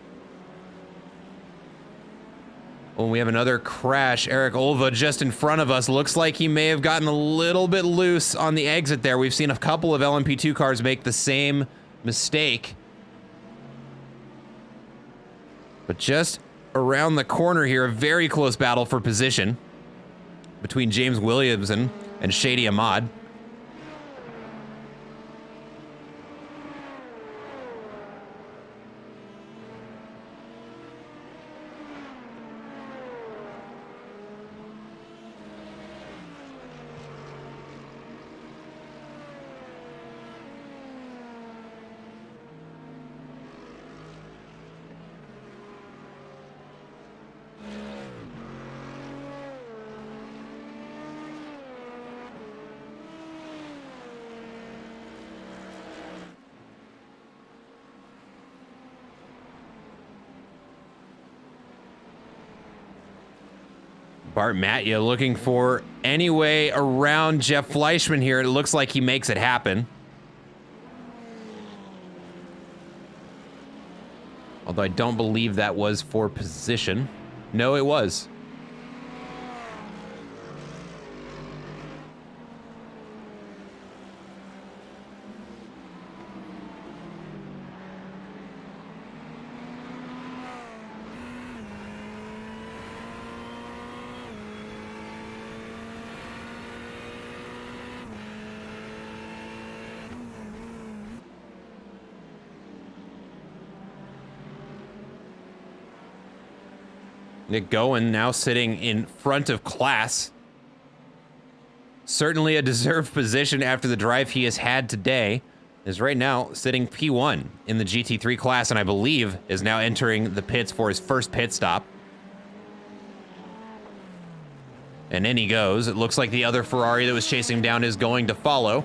Oh, we have another crash. Eric Olva just in front of us. Looks like he may have gotten a little bit loose on the exit there. We've seen a couple of LMP2 cars make the same mistake. But just around the corner here, a very close battle for position between James Williamson and Shady Ahmad. Bart Mattia looking for any way around Jeff Fleischman here. It looks like he makes it happen. Although I don't believe that was for position. No, it was. Nick Gowen now sitting in front of class. Certainly a deserved position after the drive he has had today. Is right now sitting P1 in the GT3 class, and I believe is now entering the pits for his first pit stop. And in he goes. It looks like the other Ferrari that was chasing him down is going to follow.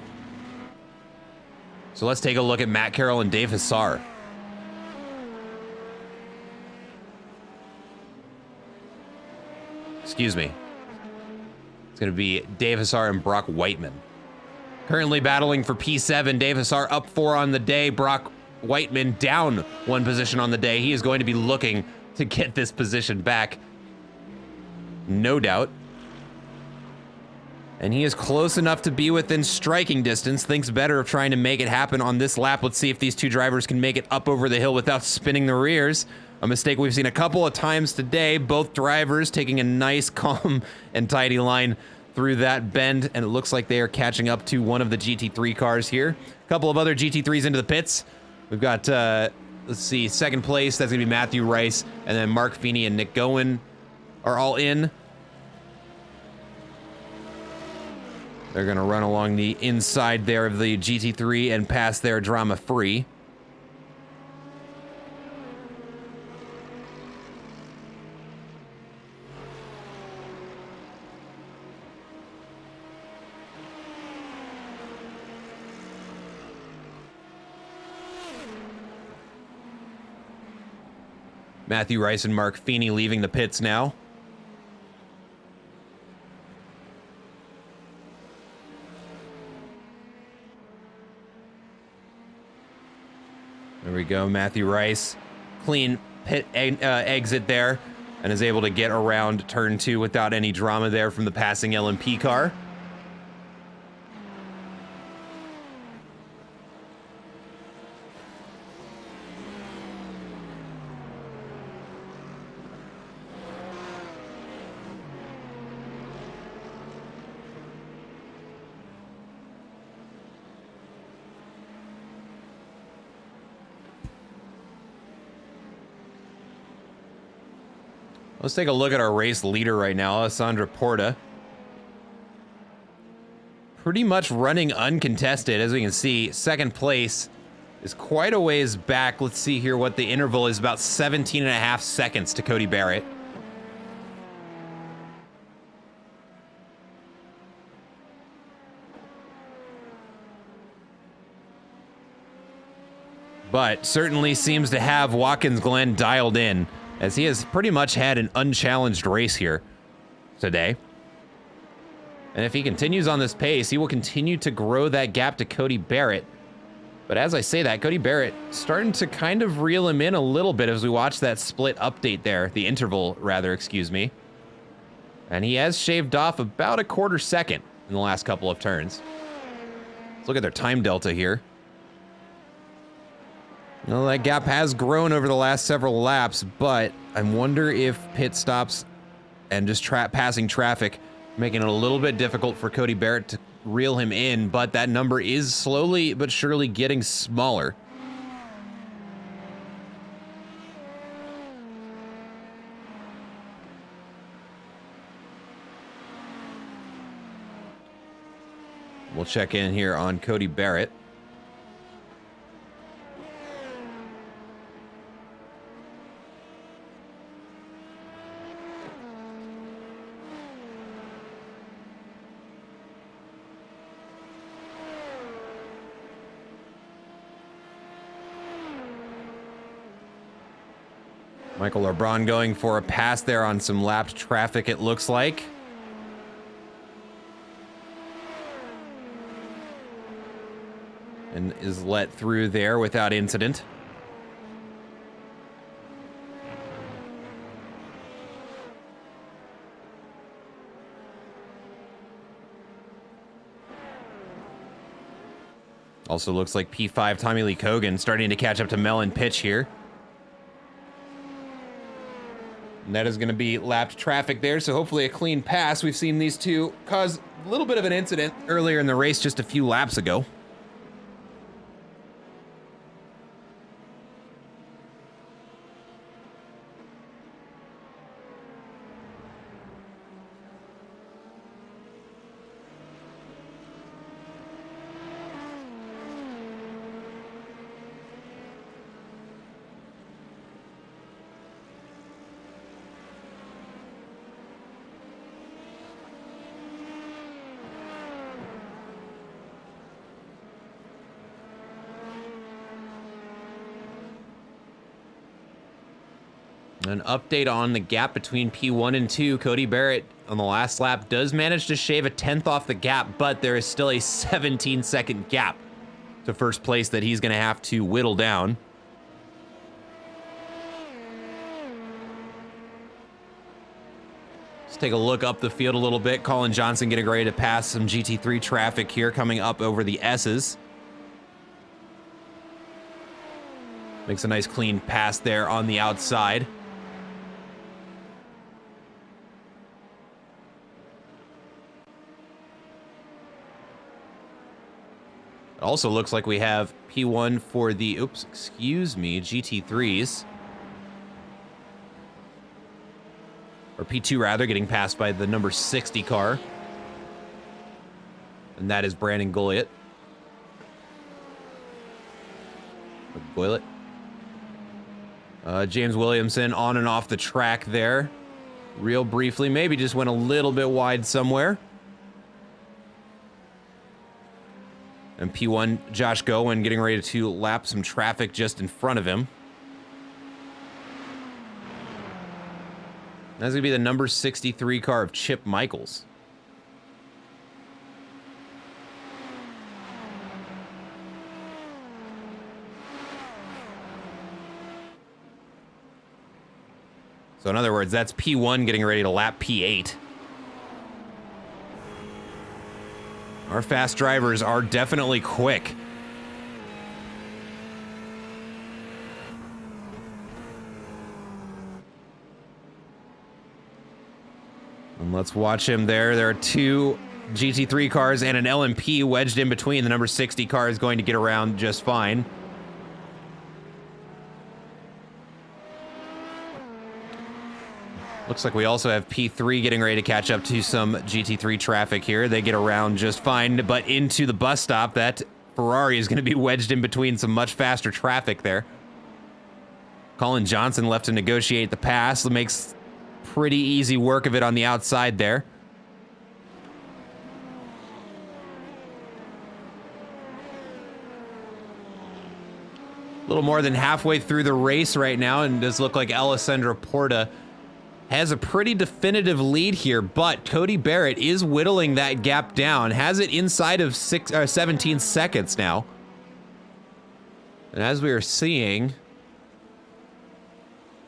So let's take a look at Matt Carroll and Dave Hassar. Excuse me. It's going to be Dave Hassar and Brock Whiteman. Currently battling for P7. Dave Hassar up 4 on the day. Brock Whiteman down 1 position on the day. He is going to be looking to get this position back. No doubt. And he is close enough to be within striking distance. Thinks better of trying to make it happen on this lap. Let's see if these two drivers can make it up over the hill without spinning the rears. A mistake we've seen a couple of times today. Both drivers taking a nice, calm, and tidy line through that bend, and it looks like they are catching up to one of the GT3 cars here. A couple of other GT3s into the pits. We've got, let's see, second place. That's going to be Matthew Rice, and then Mark Feeney and Nick Gowen are all in. They're going to run along the inside there of the GT3 and pass there drama-free. Matthew Rice and Mark Feeney leaving the pits now. There we go, Matthew Rice. Clean pit exit there and is able to get around turn 2 without any drama there from the passing LMP car. Let's take a look at our race leader right now, Alessandra Porta. Pretty much running uncontested, as we can see. Second place is quite a ways back. Let's see here what the interval is, about 17.5 seconds to Cody Barrett. But certainly seems to have Watkins Glen dialed in, as he has pretty much had an unchallenged race here today. And if he continues on this pace, he will continue to grow that gap to Cody Barrett. But as I say that, Cody Barrett starting to kind of reel him in a little bit as we watch that split update there, the interval rather, excuse me. And he has shaved off about a quarter second in the last couple of turns. Let's look at their time delta here. Well, that gap has grown over the last several laps, but I wonder if pit stops and just passing traffic making it a little bit difficult for Cody Barrett to reel him in, but that number is slowly but surely getting smaller. We'll check in here on Cody Barrett. Michael Lebrun going for a pass there on some lapped traffic, it looks like. And is let through there without incident. Also looks like P5 Tommy Lee Cogan starting to catch up to Melon Pitch here. And that is going to be lapped traffic there, so hopefully a clean pass. We've seen these two cause a little bit of an incident earlier in the race just a few laps ago. An update on the gap between P1 and 2. Cody Barrett on the last lap does manage to shave a 10th off the gap, but there is still a 17-second gap to first place that he's going to have to whittle down. Let's take a look up the field a little bit. Colin Johnson getting ready to pass some GT3 traffic here coming up over the S's. Makes a nice clean pass there on the outside. It also looks like we have P1 for the, oops, excuse me, GT3s. Or P2 rather, getting passed by the number 60 car. and that is Brandon Gouliot. James Williamson on and off the track there. Real briefly, maybe just went a little bit wide somewhere. And P1 Josh Gowen getting ready to lap some traffic just in front of him. That's going to be the number 63 car of Chip Michaels. So in other words, that's P1 getting ready to lap P8. Our fast drivers are definitely quick. And let's watch him there. There are two GT3 cars and an LMP wedged in between. The number 60 car is going to get around just fine. Looks like we also have P3 getting ready to catch up to some GT3 traffic here. They get around just fine, but into the bus stop, that Ferrari is going to be wedged in between some much faster traffic there. Colin Johnson left to negotiate the pass. Makes pretty easy work of it on the outside there. A little more than halfway through the race right now, and it does look like Alessandro Porta has a pretty definitive lead here, but Cody Barrett is whittling that gap down, has it inside of 17 seconds now. And as we are seeing,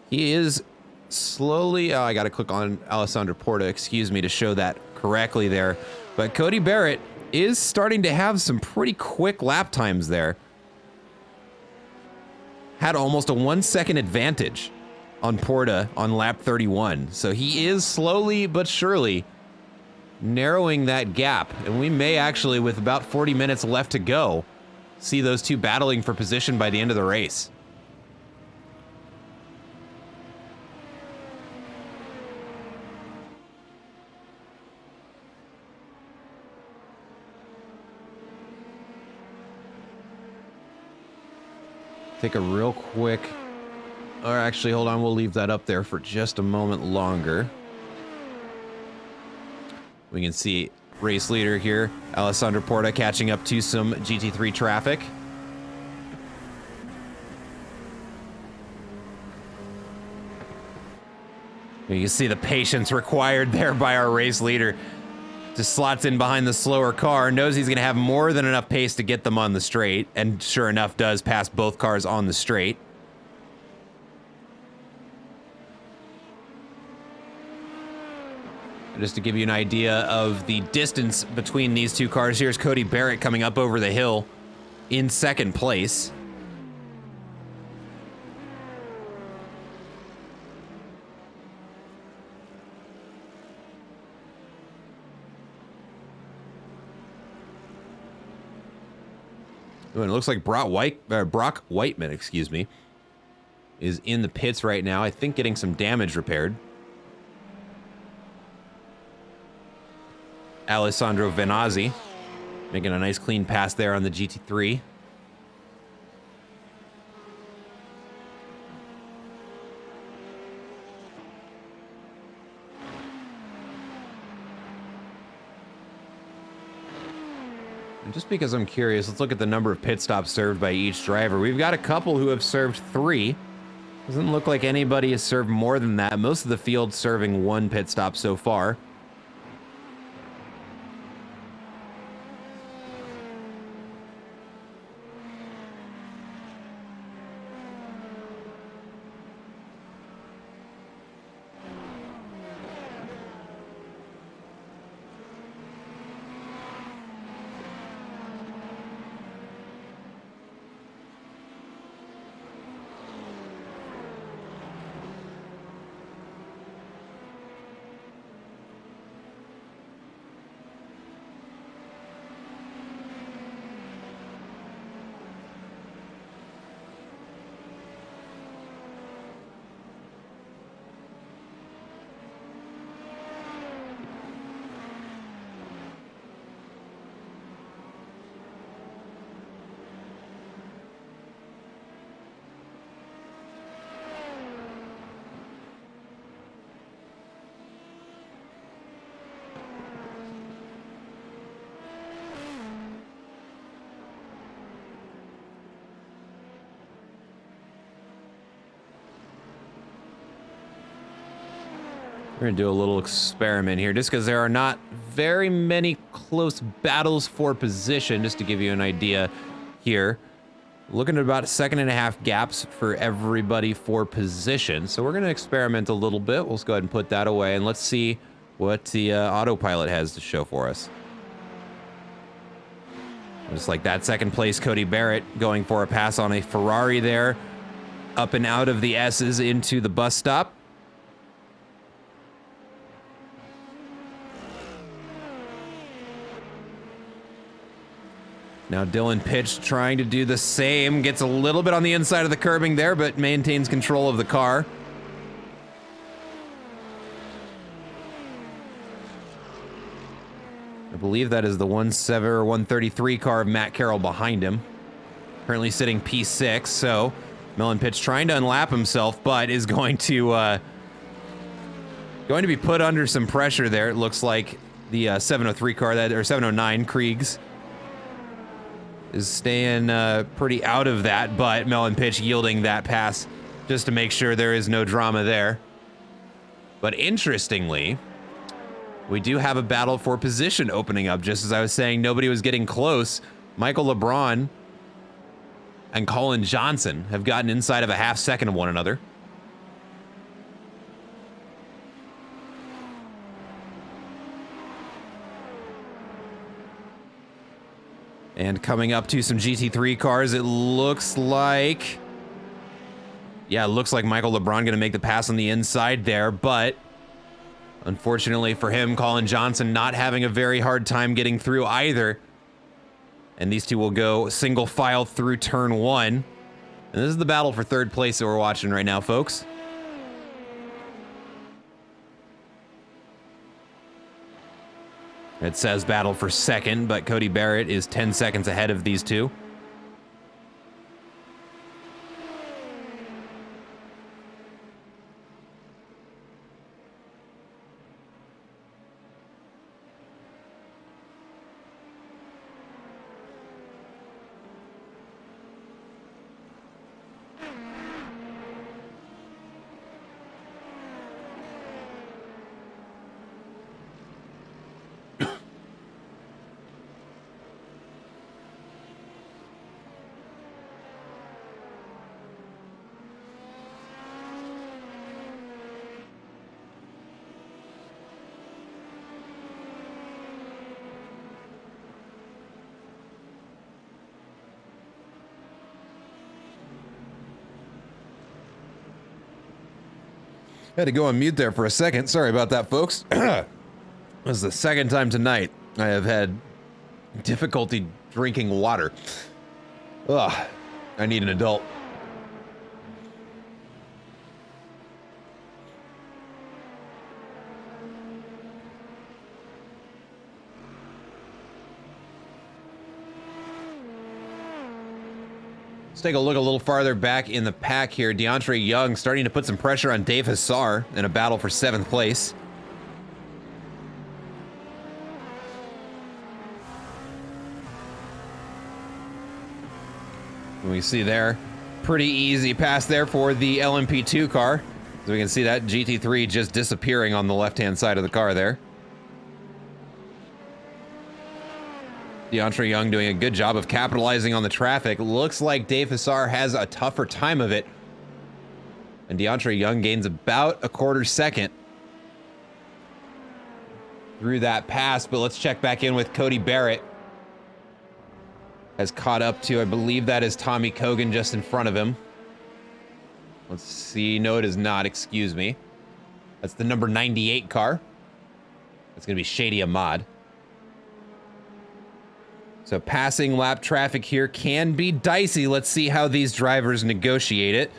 he is slowly, I gotta click on Alessandro Porta, excuse me, to show that correctly there. But Cody Barrett is starting to have some pretty quick lap times there. Had almost a 1 second advantage on Porta on lap 31. So he is slowly but surely narrowing that gap. And we may actually, with about 40 minutes left to go, see those two battling for position by the end of the race. Take a real quick... Or actually, hold on, we'll leave that up there for just a moment longer. We can see race leader here, Alessandro Porta, catching up to some GT3 traffic. You can see the patience required there by our race leader. Just slots in behind the slower car, knows he's going to have more than enough pace to get them on the straight, and sure enough does pass both cars on the straight. Just to give you an idea of the distance between these two cars, here's Cody Barrett coming up over the hill in second place. Oh, and it looks like Brock Whiteman, excuse me, is in the pits right now, I think getting some damage repaired. Alessandro Venazzi making a nice clean pass there on the GT3. And just because I'm curious, let's look at the number of pit stops served by each driver. We've got a couple who have served 3. Doesn't look like anybody has served more than that. Most of the field serving 1 pit stop so far. We're going to do a little experiment here, just because there are not very many close battles for position, just to give you an idea here. Looking at about 1.5 seconds gaps for everybody for position. So we're going to experiment a little bit. We'll just go ahead and put that away, and let's see what the autopilot has to show for us. Just like that, second place, Cody Barrett going for a pass on a Ferrari there. Up and out of the S's into the bus stop. Now Dylan Pitch trying to do the same. Gets a little bit on the inside of the curbing there, but maintains control of the car. I believe that is the 133 car of Matt Carroll behind him. Currently sitting P6, so Dylan Pitch trying to unlap himself, but is going to be put under some pressure there. It looks like the 703 car, or 709 Kriegs, is staying pretty out of that, but Melon Pitch yielding that pass just to make sure there is no drama there. But interestingly, we do have a battle for position opening up. Just as I was saying, nobody was getting close. Michael LeBron and Colin Johnson have gotten inside of a half second of one another. And coming up to some GT3 cars, it looks like... Yeah, it looks like Michael LeBron going to make the pass on the inside there, but unfortunately for him, Colin Johnson not having a very hard time getting through either. And these two will go single file through turn one. And this is the battle for third place that we're watching right now, folks. It says battle for second, but Cody Barrett is 10 seconds ahead of these two. Had to go on mute there for a second. Sorry about that, folks. This is the second time tonight I have had difficulty drinking water. Ugh, I need an adult. Let's take a look a little farther back in the pack here. DeAndre Young starting to put some pressure on Dave Hassar in a battle for 7th place. We see there, pretty easy pass there for the LMP2 car. So we can see that GT3 just disappearing on the left-hand side of the car there. DeAndre Young doing a good job of capitalizing on the traffic. Looks like Dave Hassar has a tougher time of it. And DeAndre Young gains about a quarter second through that pass. But let's check back in with Cody Barrett. Has caught up to, I believe that is Tommy Kogan just in front of him. Let's see. No, it is not. Excuse me. That's the number 98 car. That's going to be Shady Ahmad. So passing lap traffic here can be dicey. Let's see how these drivers negotiate it.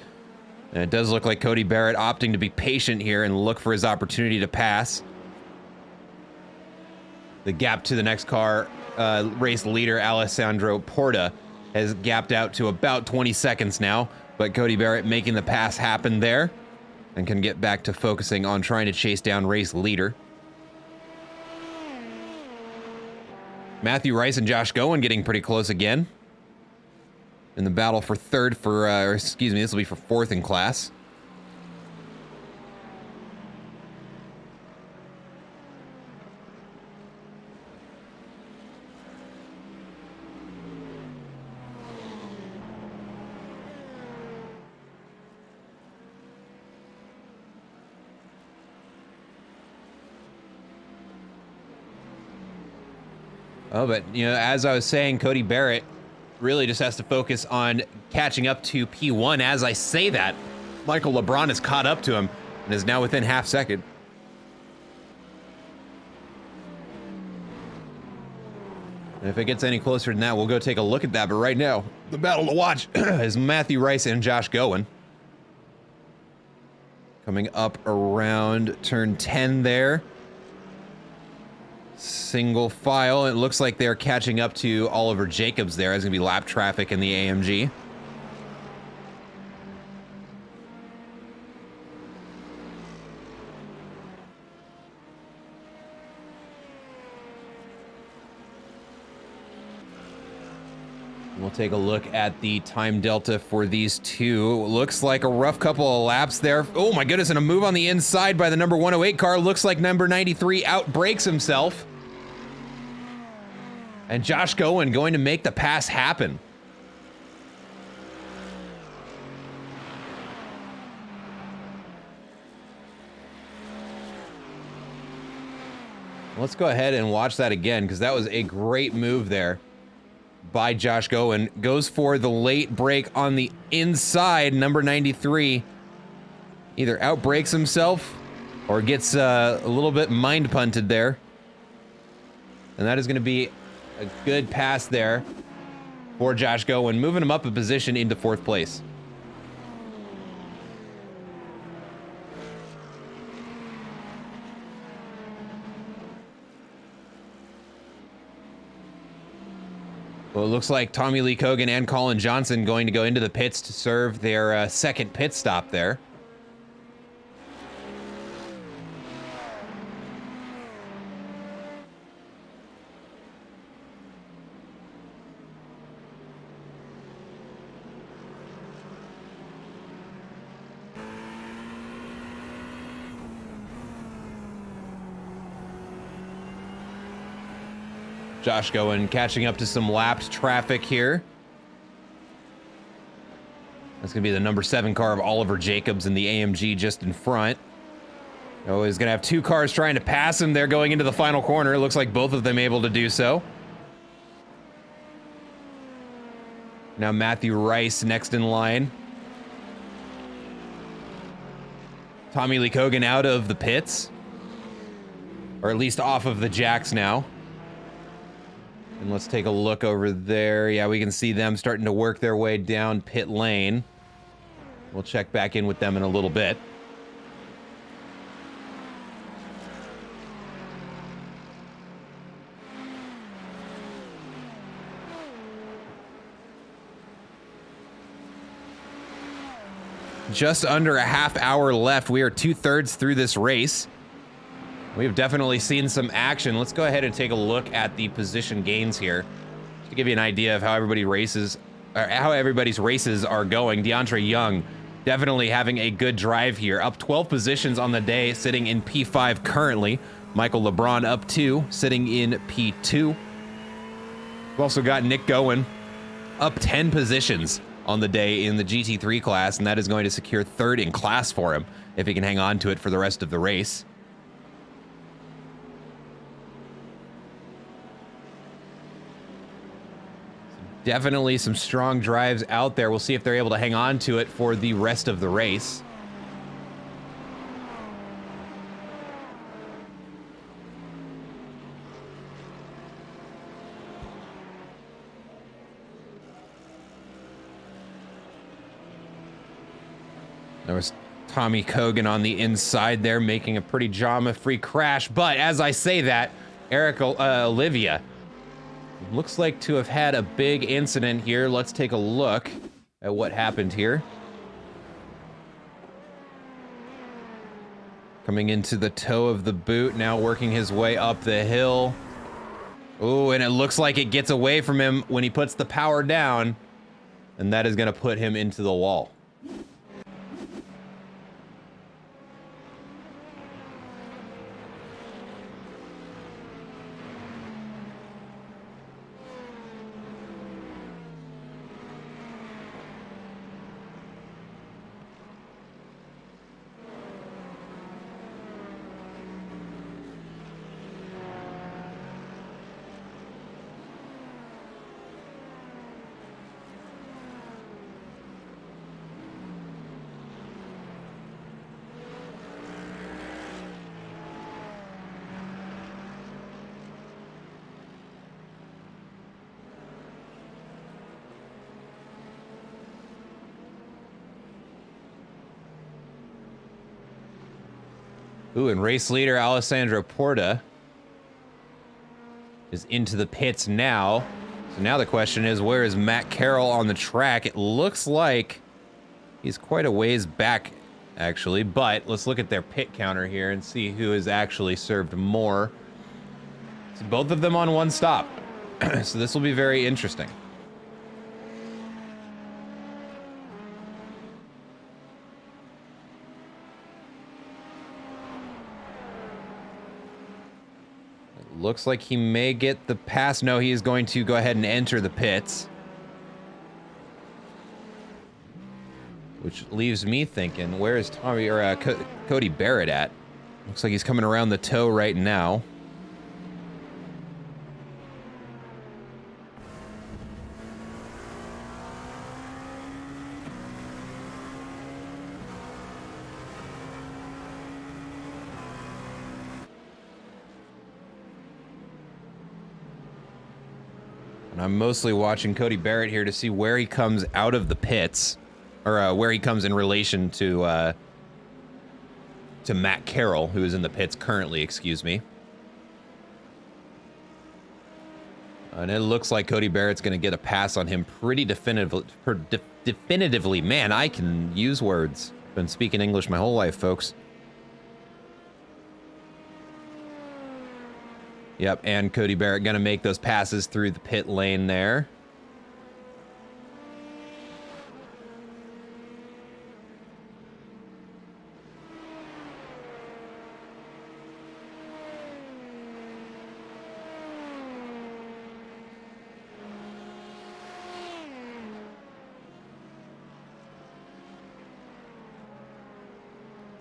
And it does look like Cody Barrett opting to be patient here and look for his opportunity to pass. The gap to the next car, race leader Alessandro Porta, has gapped out to about 20 seconds now. But Cody Barrett making the pass happen there and can get back to focusing on trying to chase down race leader. Matthew Rice and Josh Gowen getting pretty close again in the battle for third for, excuse me, this will be for 4th in class. Oh, but, you know, as I was saying, Cody Barrett really just has to focus on catching up to P1. As I say that, Michael LeBron has caught up to him and is now within half second. And if it gets any closer than that, we'll go take a look at that. But right now, the battle to watch is Matthew Rice and Josh Gowen. Coming up around turn 10 there. Single file. It looks like they're catching up to Oliver Jacobs there. There's going to be lap traffic in the AMG. We'll take a look at the time delta for these two. Looks like a rough couple of laps there. Oh my goodness, and a move on the inside by the number 108 car. Looks like number 93 outbrakes himself. And Josh Gowen going to make the pass happen. Let's go ahead and watch that again, because that was a great move there by Josh Gowen. Goes for the late break on the inside. Number 93 either outbrakes himself or gets a little bit mind punted there. And that is going to be a good pass there for Josh Gowen, moving him up a position into 4th place. Well, it looks like Tommy Lee Cogan and Colin Johnson going to go into the pits to serve their second pit stop there. Josh Gowen catching up to some lapped traffic here. That's going to be the number 7 car of Oliver Jacobs in the AMG just in front. Oh, he's going to have 2 cars trying to pass him there going into the final corner. It looks like both of them able to do so. Now Matthew Rice next in line. Tommy Lee Cogan out of the pits. Or at least off of the jacks now. And let's take a look over there. Yeah, we can see them starting to work their way down pit lane. We'll check back in with them in a little bit. Just under a half hour left. We are 2/3 through this race. We've definitely seen some action. Let's go ahead and take a look at the position gains here to give you an idea of how everybody's races are going. DeAndre Young definitely having a good drive here, up 12 positions on the day, sitting in P5 currently. Michael LeBron up 2, sitting in P2. We've also got Nick Gowen up 10 positions on the day in the GT3 class, and that is going to secure 3rd in class for him if he can hang on to it for the rest of the race. Definitely some strong drives out there. We'll see if they're able to hang on to it for the rest of the race. There was Tommy Cogan on the inside there making a pretty drama-free crash. But as I say that, Eric Olivia looks like to have had a big incident here. Let's take a look at what happened here. Coming into the toe of the boot, now working his way up the hill. Oh, and it looks like it gets away from him when he puts the power down, and that is going to put him into the wall. Ooh, and race leader Alessandro Porta is into the pits now. So now the question is, where is Matt Carroll on the track? It looks like he's quite a ways back, actually, but let's look at their pit counter here and see who has actually served more. So both of them on one stop. So this will be very interesting. It looks like he may get the pass. No, he is going to go ahead and enter the pits. Which leaves me thinking, where is Tommy or Cody Barrett at? Looks like he's coming around the toe right now. And I'm mostly watching Cody Barrett here to see where he comes out of the pits, or where he comes in relation to Matt Carroll, who is in the pits currently, excuse me. And it looks like Cody Barrett's going to get a pass on him pretty definitively. Man, I can use words. Been speaking English my whole life, folks. Yep, and Cody Barrett going to make those passes through the pit lane there.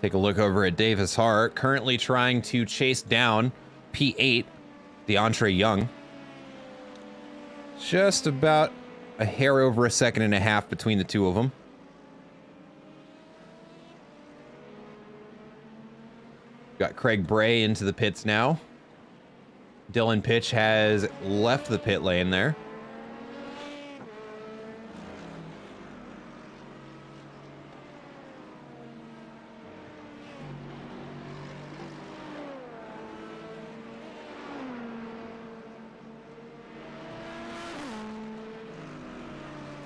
Take a look over at Davis Hart, currently trying to chase down P8, DeAndre Young. Just about a hair over a second and a half between the two of them. Got Craig Bray into the pits now. Dylan Pitch has left the pit lane there.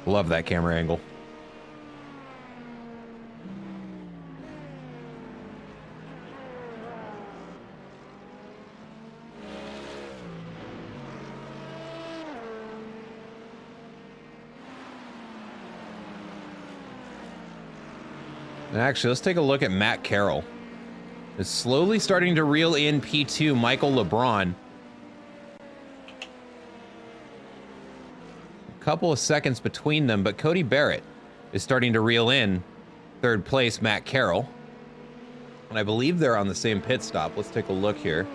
Love that camera angle. And actually, let's take a look at Matt Carroll. Is slowly starting to reel in P2, Michael LeBron. Couple of seconds between them, but Cody Barrett is starting to reel in third place Matt Carroll. And I believe they're on the same pit stop. Let's take a look here.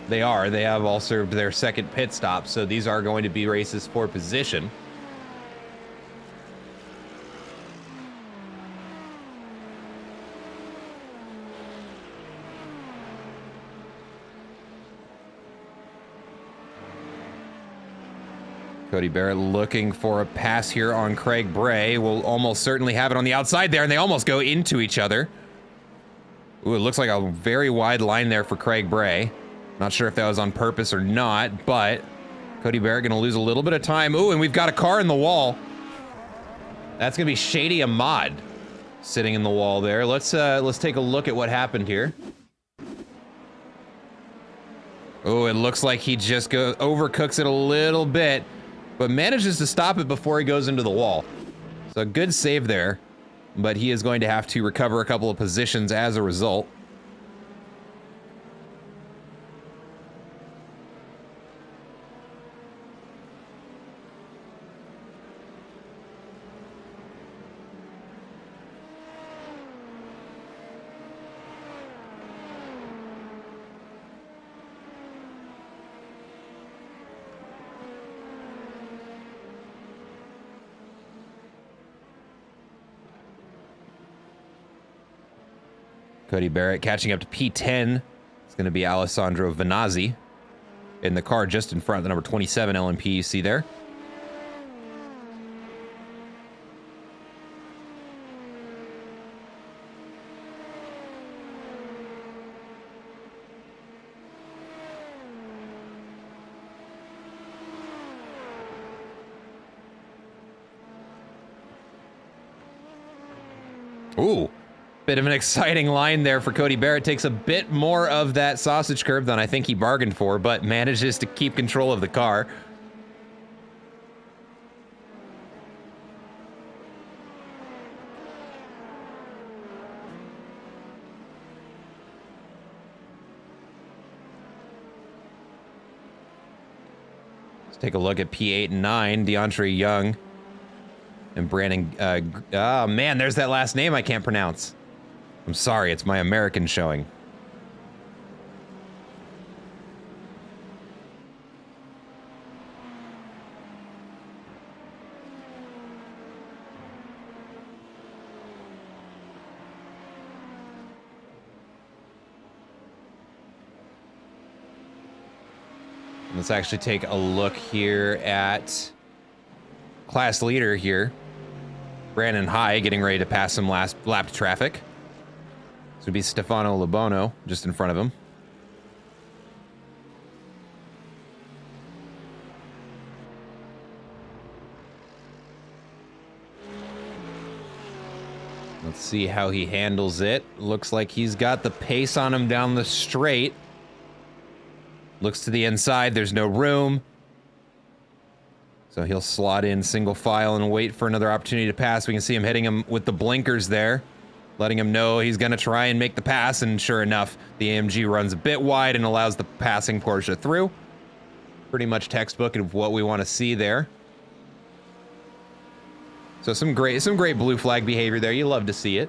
They are. They have all served their second pit stop, so these are going to be races for position. Cody Barrett looking for a pass here on Craig Bray. Will almost certainly have it on the outside there, and they almost go into each other. Ooh, it looks like a very wide line there for Craig Bray. Not sure if that was on purpose or not, but Cody Barrett gonna lose a little bit of time. Ooh, and we've got a car in the wall. That's gonna be Shady Ahmad sitting in the wall there. Let's take a look at what happened here. Oh, it looks like he just overcooks it a little bit, but manages to stop it before he goes into the wall. So a good save there, but he is going to have to recover a couple of positions as a result. Cody Barrett catching up to P10. It's going to be Alessandro Venazzi in the car just in front of the number 27 LMP you see there. Ooh, bit of an exciting line there for Cody Barrett. Takes a bit more of that sausage curve than I think he bargained for, but manages to keep control of the car. Take a look at P8 and 9, DeAndre Young and Brandon. Oh, man, there's that last name I can't pronounce. I'm sorry, it's my American showing. Let's actually take a look here at class leader here. Brandon High getting ready to pass some last lapped traffic. This would be Stefano Labono just in front of him. Let's see how he handles it. Looks like he's got the pace on him down the straight. Looks to the inside, there's no room. So he'll slot in single file and wait for another opportunity to pass. We can see him hitting him with the blinkers there, letting him know he's gonna try and make the pass, and sure enough, the AMG runs a bit wide and allows the passing Porsche through. Pretty much textbook of what we want to see there. So some great blue flag behavior there. You love to see it.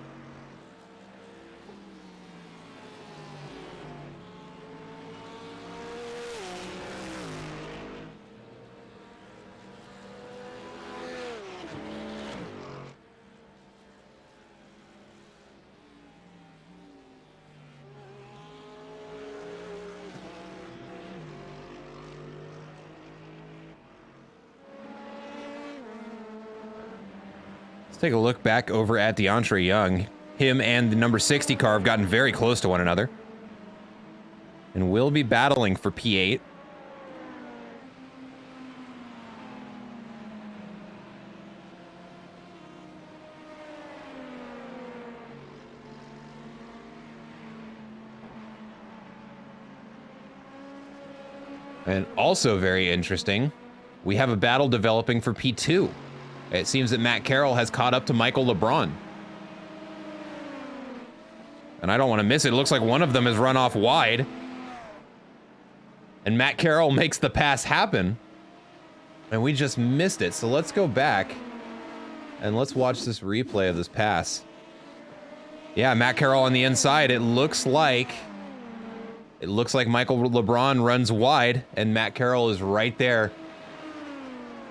Take a look back over at DeAndre Young. Him and the number 60 car have gotten very close to one another and will be battling for P8. And also very interesting, we have a battle developing for P2. It seems that Matt Carroll has caught up to Michael LeBron. And I don't want to miss it. It looks like one of them has run off wide. And Matt Carroll makes the pass happen. And we just missed it. So let's go back and let's watch this replay of this pass. Yeah, Matt Carroll on the inside. It looks like Michael LeBron runs wide and Matt Carroll is right there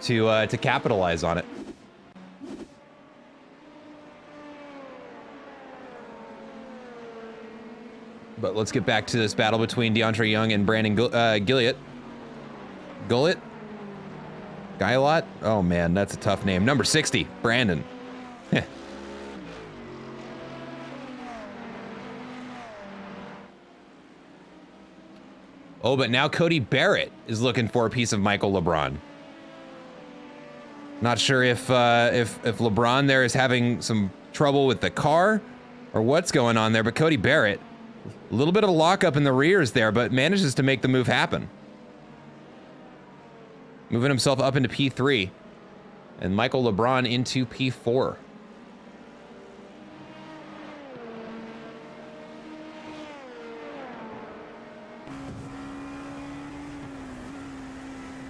to capitalize on it. But let's get back to this battle between DeAndre Young and Brandon Gilliott. Gullett? Guylott? Oh man, that's a tough name. Number 60, Brandon. Oh, but now Cody Barrett is looking for a piece of Michael LeBron. Not sure if LeBron there is having some trouble with the car or what's going on there, but Cody Barrett, a little bit of a lockup in the rears there, but manages to make the move happen. Moving himself up into P3 and Michael LeBron into P4.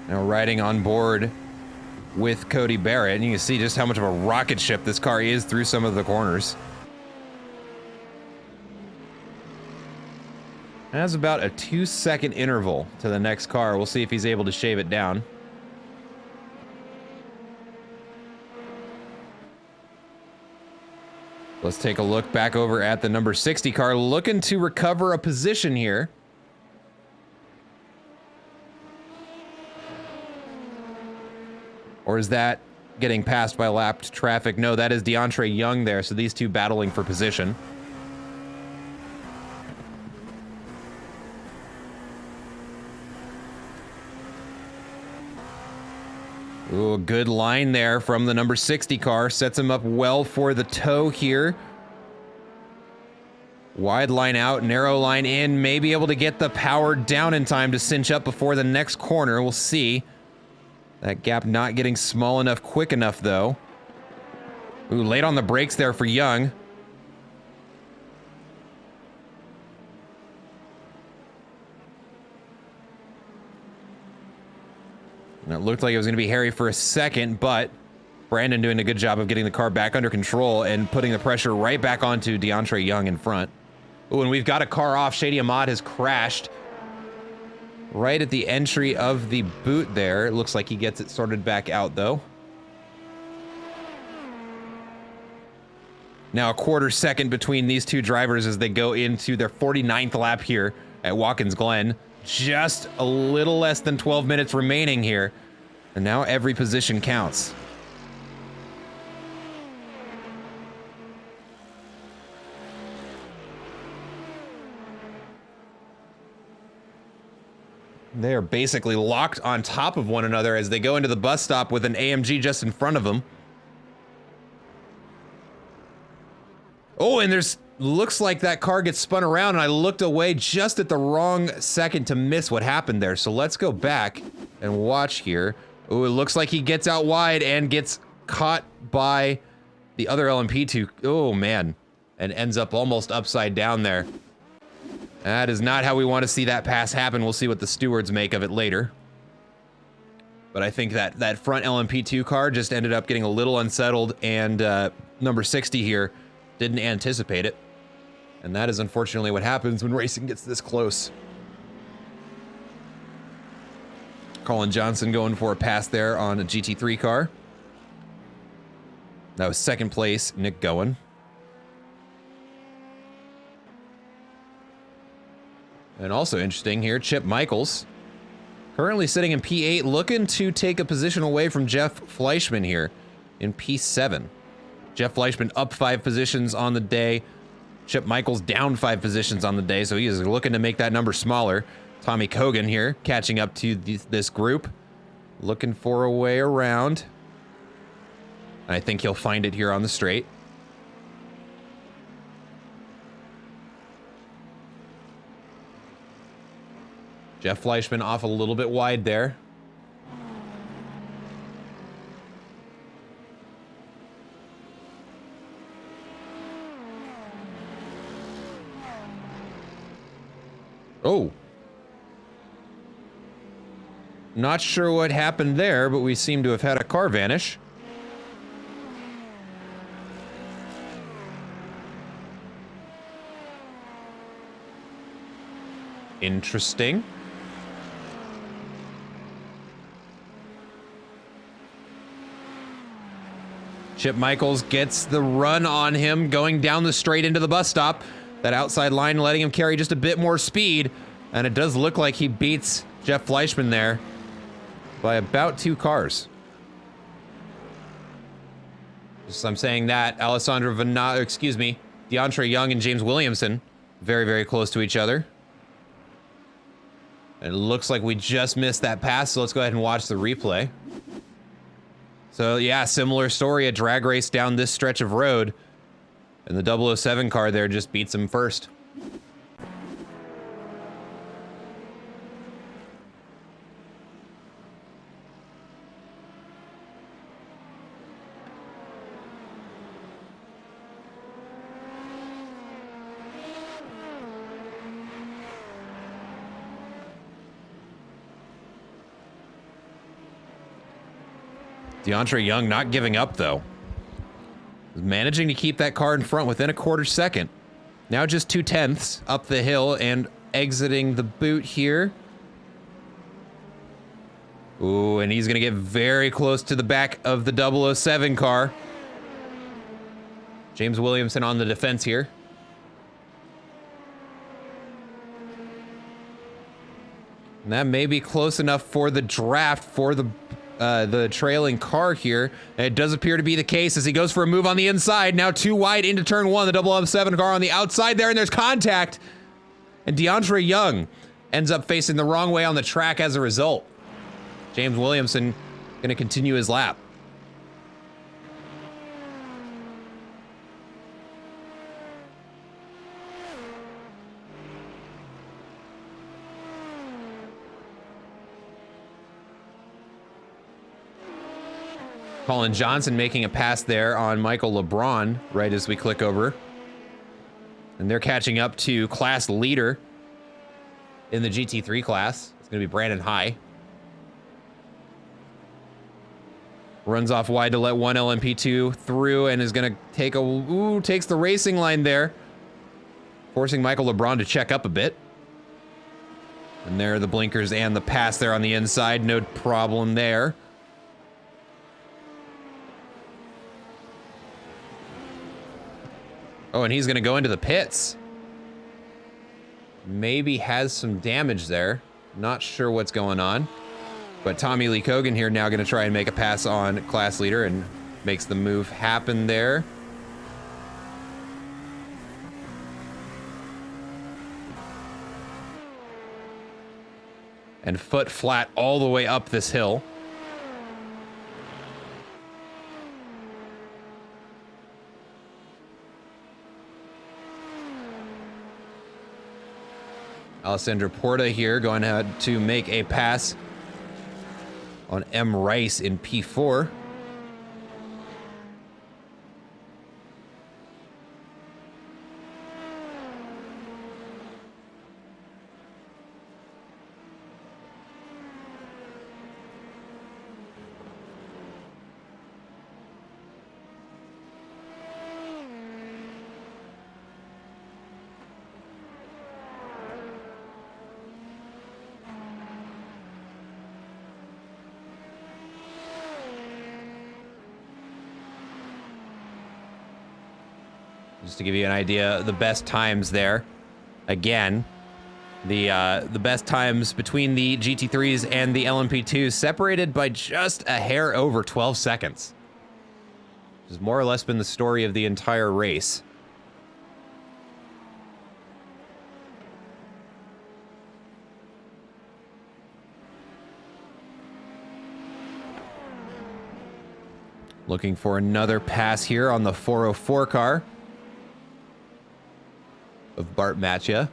Now riding on board with Cody Barrett, and you can see just how much of a rocket ship this car is through some of the corners. Has about a 2-second interval to the next car. We'll see if he's able to shave it down. Let's take a look back over at the number 60 car, looking to recover a position here. Or is that getting passed by lapped traffic? No, that is DeAndre Young there, so these two battling for position. Ooh, good line there from the number 60 car. Sets him up well for the tow here Wide line out, narrow line in, may be able to get the power down in time to cinch up before the next corner. We'll see. That gap not getting small enough quick enough, though. Ooh, late on the brakes there for Young. And it looked like it was going to be Harry for a second, but Brandon doing a good job of getting the car back under control and putting the pressure right back onto DeAndre Young in front. Ooh, and we've got a car off. Shady Ahmad has crashed right at the entry of the boot there. It looks like he gets it sorted back out, though. Now a quarter second between these two drivers as they go into their 49th lap here at Watkins Glen. Just a little less than 12 minutes remaining here. And now every position counts. They are basically locked on top of one another as they go into the bus stop with an AMG just in front of them. Oh, and there's looks like that car gets spun around, and I looked away just at the wrong second to miss what happened there. So let's go back and watch here. Oh, it looks like he gets out wide and gets caught by the other LMP2. Oh, man. And ends up almost upside down there. That is not how we want to see that pass happen. We'll see what the stewards make of it later. But I think that front LMP2 car just ended up getting a little unsettled, and number 60 here didn't anticipate it. And that is unfortunately what happens when racing gets this close. Colin Johnson going for a pass there on a GT3 car. That was second place, Nick Gowen. And also interesting here, Chip Michaels, currently sitting in P8, looking to take a position away from Jeff Fleischman here in P7. Jeff Fleischman up 5 positions on the day. Chip Michaels down 5 positions on the day, so he is looking to make that number smaller. Tommy Kogan here, catching up to this group, looking for a way around. I think he'll find it here on the straight. Jeff Fleischman off a little bit wide there. Oh. Not sure what happened there, but we seem to have had a car vanish. Interesting. Chip Michaels gets the run on him going down the straight into the bus stop. That outside line letting him carry just a bit more speed. And it does look like he beats Jeff Fleischman there by about 2 cars. Just, I'm saying that Alessandro DeAndre Young and James Williamson very, very close to each other. And it looks like we just missed that pass, so let's go ahead and watch the replay. So yeah, similar story, a drag race down this stretch of road. And the 007 car there just beats him first. DeAndre Young not giving up, though. Managing to keep that car in front within a quarter second. Now just 2/10 up the hill and exiting the boot here. Ooh, and he's going to get very close to the back of the 007 car. James Williamson on the defense here. And that may be close enough for the draft for the trailing car here. And it does appear to be the case as he goes for a move on the inside. Now 2 wide into turn 1. The 007 car on the outside there, and there's contact. And DeAndre Young ends up facing the wrong way on the track as a result. James Williamson going to continue his lap. Colin Johnson making a pass there on Michael LeBron right as we click over. And they're catching up to class leader in the GT3 class. It's going to be Brandon High. Runs off wide to let one LMP2 through and is going to take takes the racing line there, forcing Michael LeBron to check up a bit. And there are the blinkers and the pass there on the inside. No problem there. Oh, and he's going to go into the pits. Maybe has some damage there. Not sure what's going on. But Tommy Lee Kogan here now going to try and make a pass on class leader and makes the move happen there. And foot flat all the way up this hill. Alessandro Porta here going to make a pass on M. Rice in P4. Just to give you an idea, the best times there. Again, the best times between the GT3s and the LMP2s separated by just a hair over 12 seconds. Which has more or less been the story of the entire race. Looking for another pass here on the 404 car of Bart Matcha.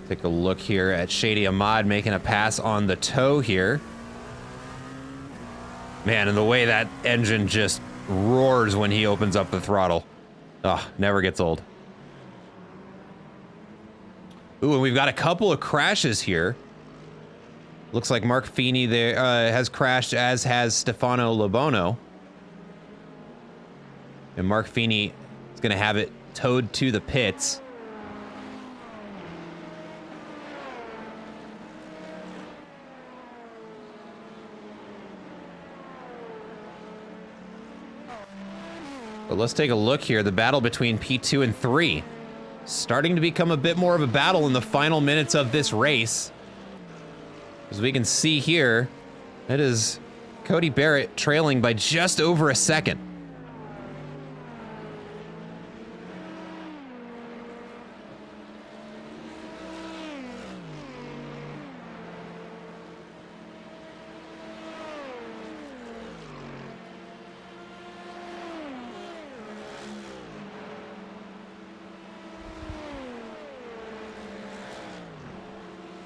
Take a look here at Shady Ahmad making a pass on the toe here. Man, and the way that engine just roars when he opens up the throttle. Oh, never gets old. Ooh, and we've got a couple of crashes here. Looks like Mark Feeney there has crashed, as has Stefano Lobono. And Mark Feeney is going to have it towed to the pits. But let's take a look here. The battle between P2 and 3. Starting to become a bit more of a battle in the final minutes of this race. As we can see here, it is Cody Barrett trailing by just over a second.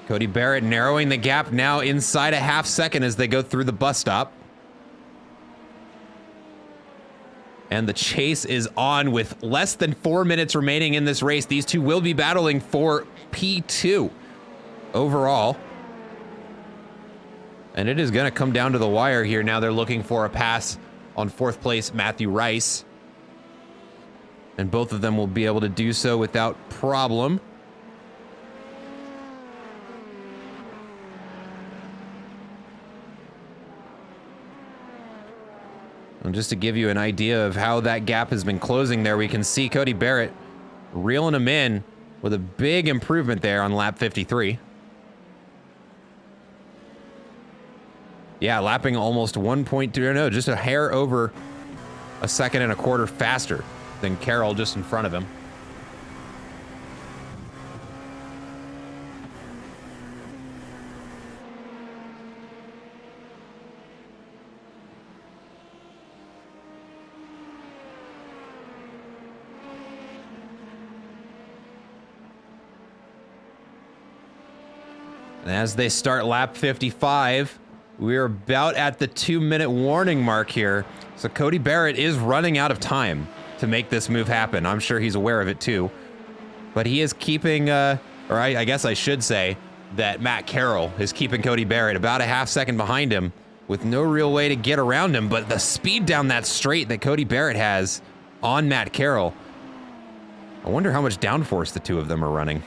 Cody Barrett narrowing the gap now inside a half second as they go through the bus stop. And the chase is on with less than 4 minutes remaining in this race. These two will be battling for P2 overall. And it is going to come down to the wire here. Now they're looking for a pass on 4th place, Matthew Rice. And both of them will be able to do so without problem. And just to give you an idea of how that gap has been closing there, we can see Cody Barrett reeling him in with a big improvement there on lap 53. Yeah, lapping almost 1.2, no, just a hair over a second and a quarter faster than Carroll just in front of him. And as they start lap 55, we're about at the 2-minute warning mark here. So Cody Barrett is running out of time to make this move happen. I'm sure he's aware of it too. But he is keeping, I guess I should say that Matt Carroll is keeping Cody Barrett about a half second behind him with no real way to get around him. But the speed down that straight that Cody Barrett has on Matt Carroll, I wonder how much downforce the two of them are running.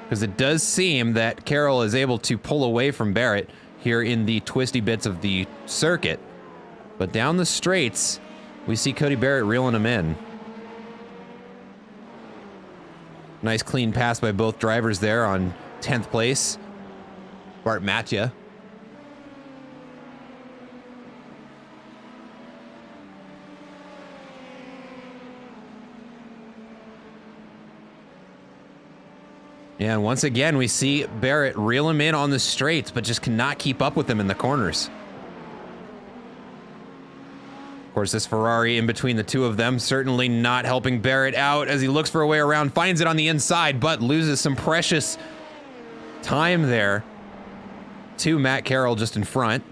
Because it does seem that Carroll is able to pull away from Barrett here in the twisty bits of the circuit. But down the straights, we see Cody Barrett reeling him in. Nice clean pass by both drivers there on 10th place. Bart Matja. Yeah, and once again, we see Barrett reel him in on the straights, but just cannot keep up with him in the corners. Of course, this Ferrari in between the two of them certainly not helping Barrett out as he looks for a way around, finds it on the inside, but loses some precious time there to Matt Carroll just in front.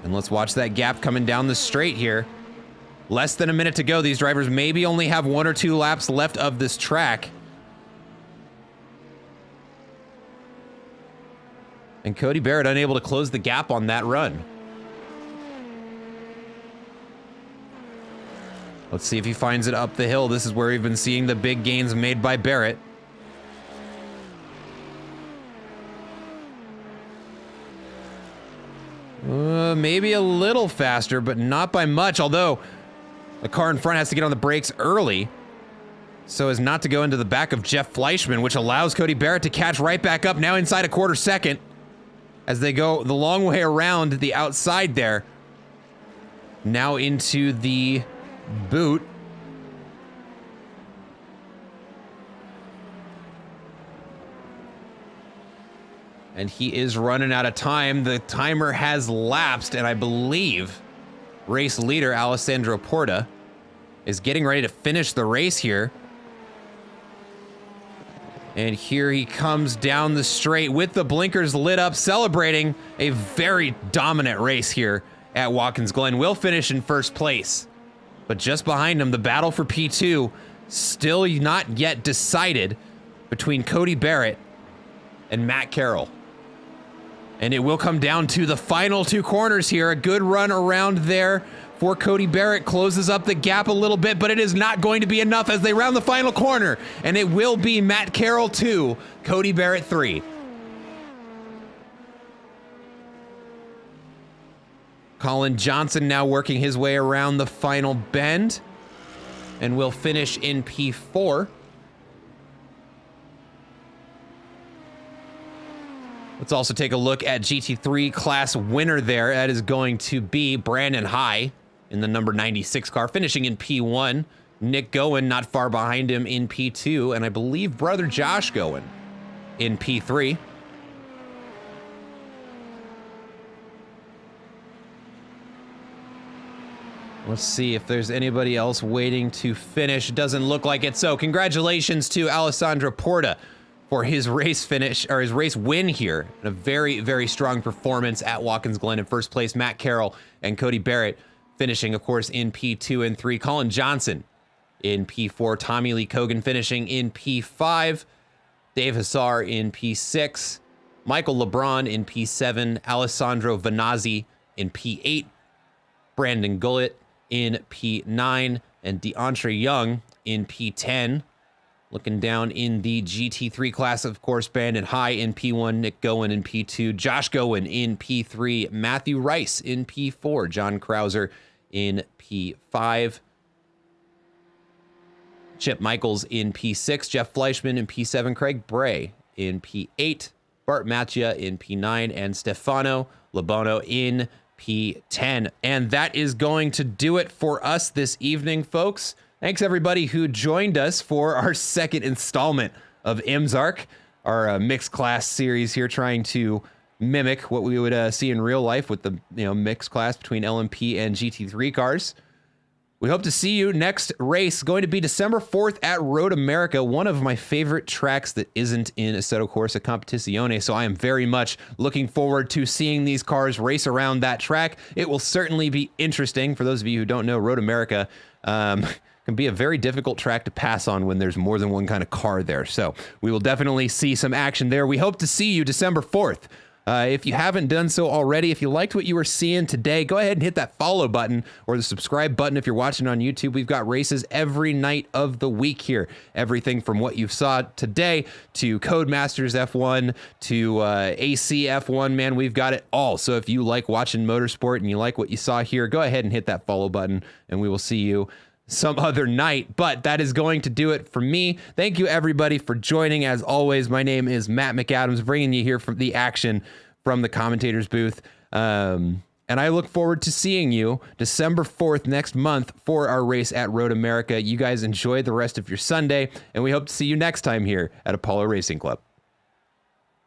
And let's watch that gap coming down the straight here. Less than a minute to go. These drivers maybe only have 1 or 2 laps left of this track. And Cody Barrett unable to close the gap on that run. Let's see if he finds it up the hill. This is where we've been seeing the big gains made by Barrett. Maybe a little faster, but not by much, although the car in front has to get on the brakes early so as not to go into the back of Jeff Fleischman, which allows Cody Barrett to catch right back up now inside a quarter second as they go the long way around the outside there. Now into the boot. And he is running out of time. The timer has lapsed, and I believe race leader Alessandro Porta is getting ready to finish the race here. And here he comes down the straight with the blinkers lit up, celebrating a very dominant race here at Watkins Glen. Will finish in first place. But just behind him, the battle for P2 still not yet decided between Cody Barrett and Matt Carroll. And it will come down to the final 2 corners here. A good run around there for Cody Barrett closes up the gap a little bit, but it is not going to be enough as they round the final corner. And it will be Matt Carroll 2, Cody Barrett 3. Colin Johnson now working his way around the final bend and will finish in P4. Let's also take a look at GT3 class winner there. That is going to be Brandon High in the number 96 car, finishing in P1. Nick Gowen not far behind him in P2, and I believe brother Josh Gowen in P3. Let's see if there's anybody else waiting to finish. Doesn't look like it. So congratulations to Alessandro Porta for his race finish, or his race win here. A very, very strong performance at Watkins Glen. In first place, Matt Carroll and Cody Barrett finishing, of course, in P2 and 3. Colin Johnson in P4. Tommy Lee Cogan finishing in P5. Dave Hassar in P6. Michael LeBron in P7. Alessandro Vanazzi in P8. Brandon Gullett in P9. And DeAndre Young in P10. Looking down in the GT3 class, of course, Brandon High in P1, Nick Gowen in P2, Josh Gowen in P3, Matthew Rice in P4, John Krauser in P5, Chip Michaels in P6, Jeff Fleischman in P7, Craig Bray in P8, Bart Matja in P9, and Stefano Labono in P10. And that is going to do it for us this evening, folks. Thanks, everybody who joined us for our second installment of IMSARC, our mixed class series here, trying to mimic what we would see in real life with the mixed class between LMP and GT3 cars. We hope to see you next race, going to be December 4th at Road America, one of my favorite tracks that isn't in Assetto Corsa Competizione. So I am very much looking forward to seeing these cars race around that track. It will certainly be interesting. For those of you who don't know, Road America can be a very difficult track to pass on when there's more than one kind of car there. So we will definitely see some action there. We hope to see you December 4th. If you haven't done so already, if you liked what you were seeing today, go ahead and hit that follow button or the subscribe button if you're watching on YouTube. We've got races every night of the week here. Everything from what you saw today to Codemasters F1 to AC F1, man, we've got it all. So if you like watching motorsport and you like what you saw here, go ahead and hit that follow button and we will see you some other night. But that is going to do it for me. Thank you everybody for joining. As always, my name is Matt McAdams, bringing you here from the action from the commentator's booth. And I look forward to seeing you December 4th next month for our race at Road America. You guys enjoy the rest of your Sunday, and we hope to see you next time here at Apollo Racing Club.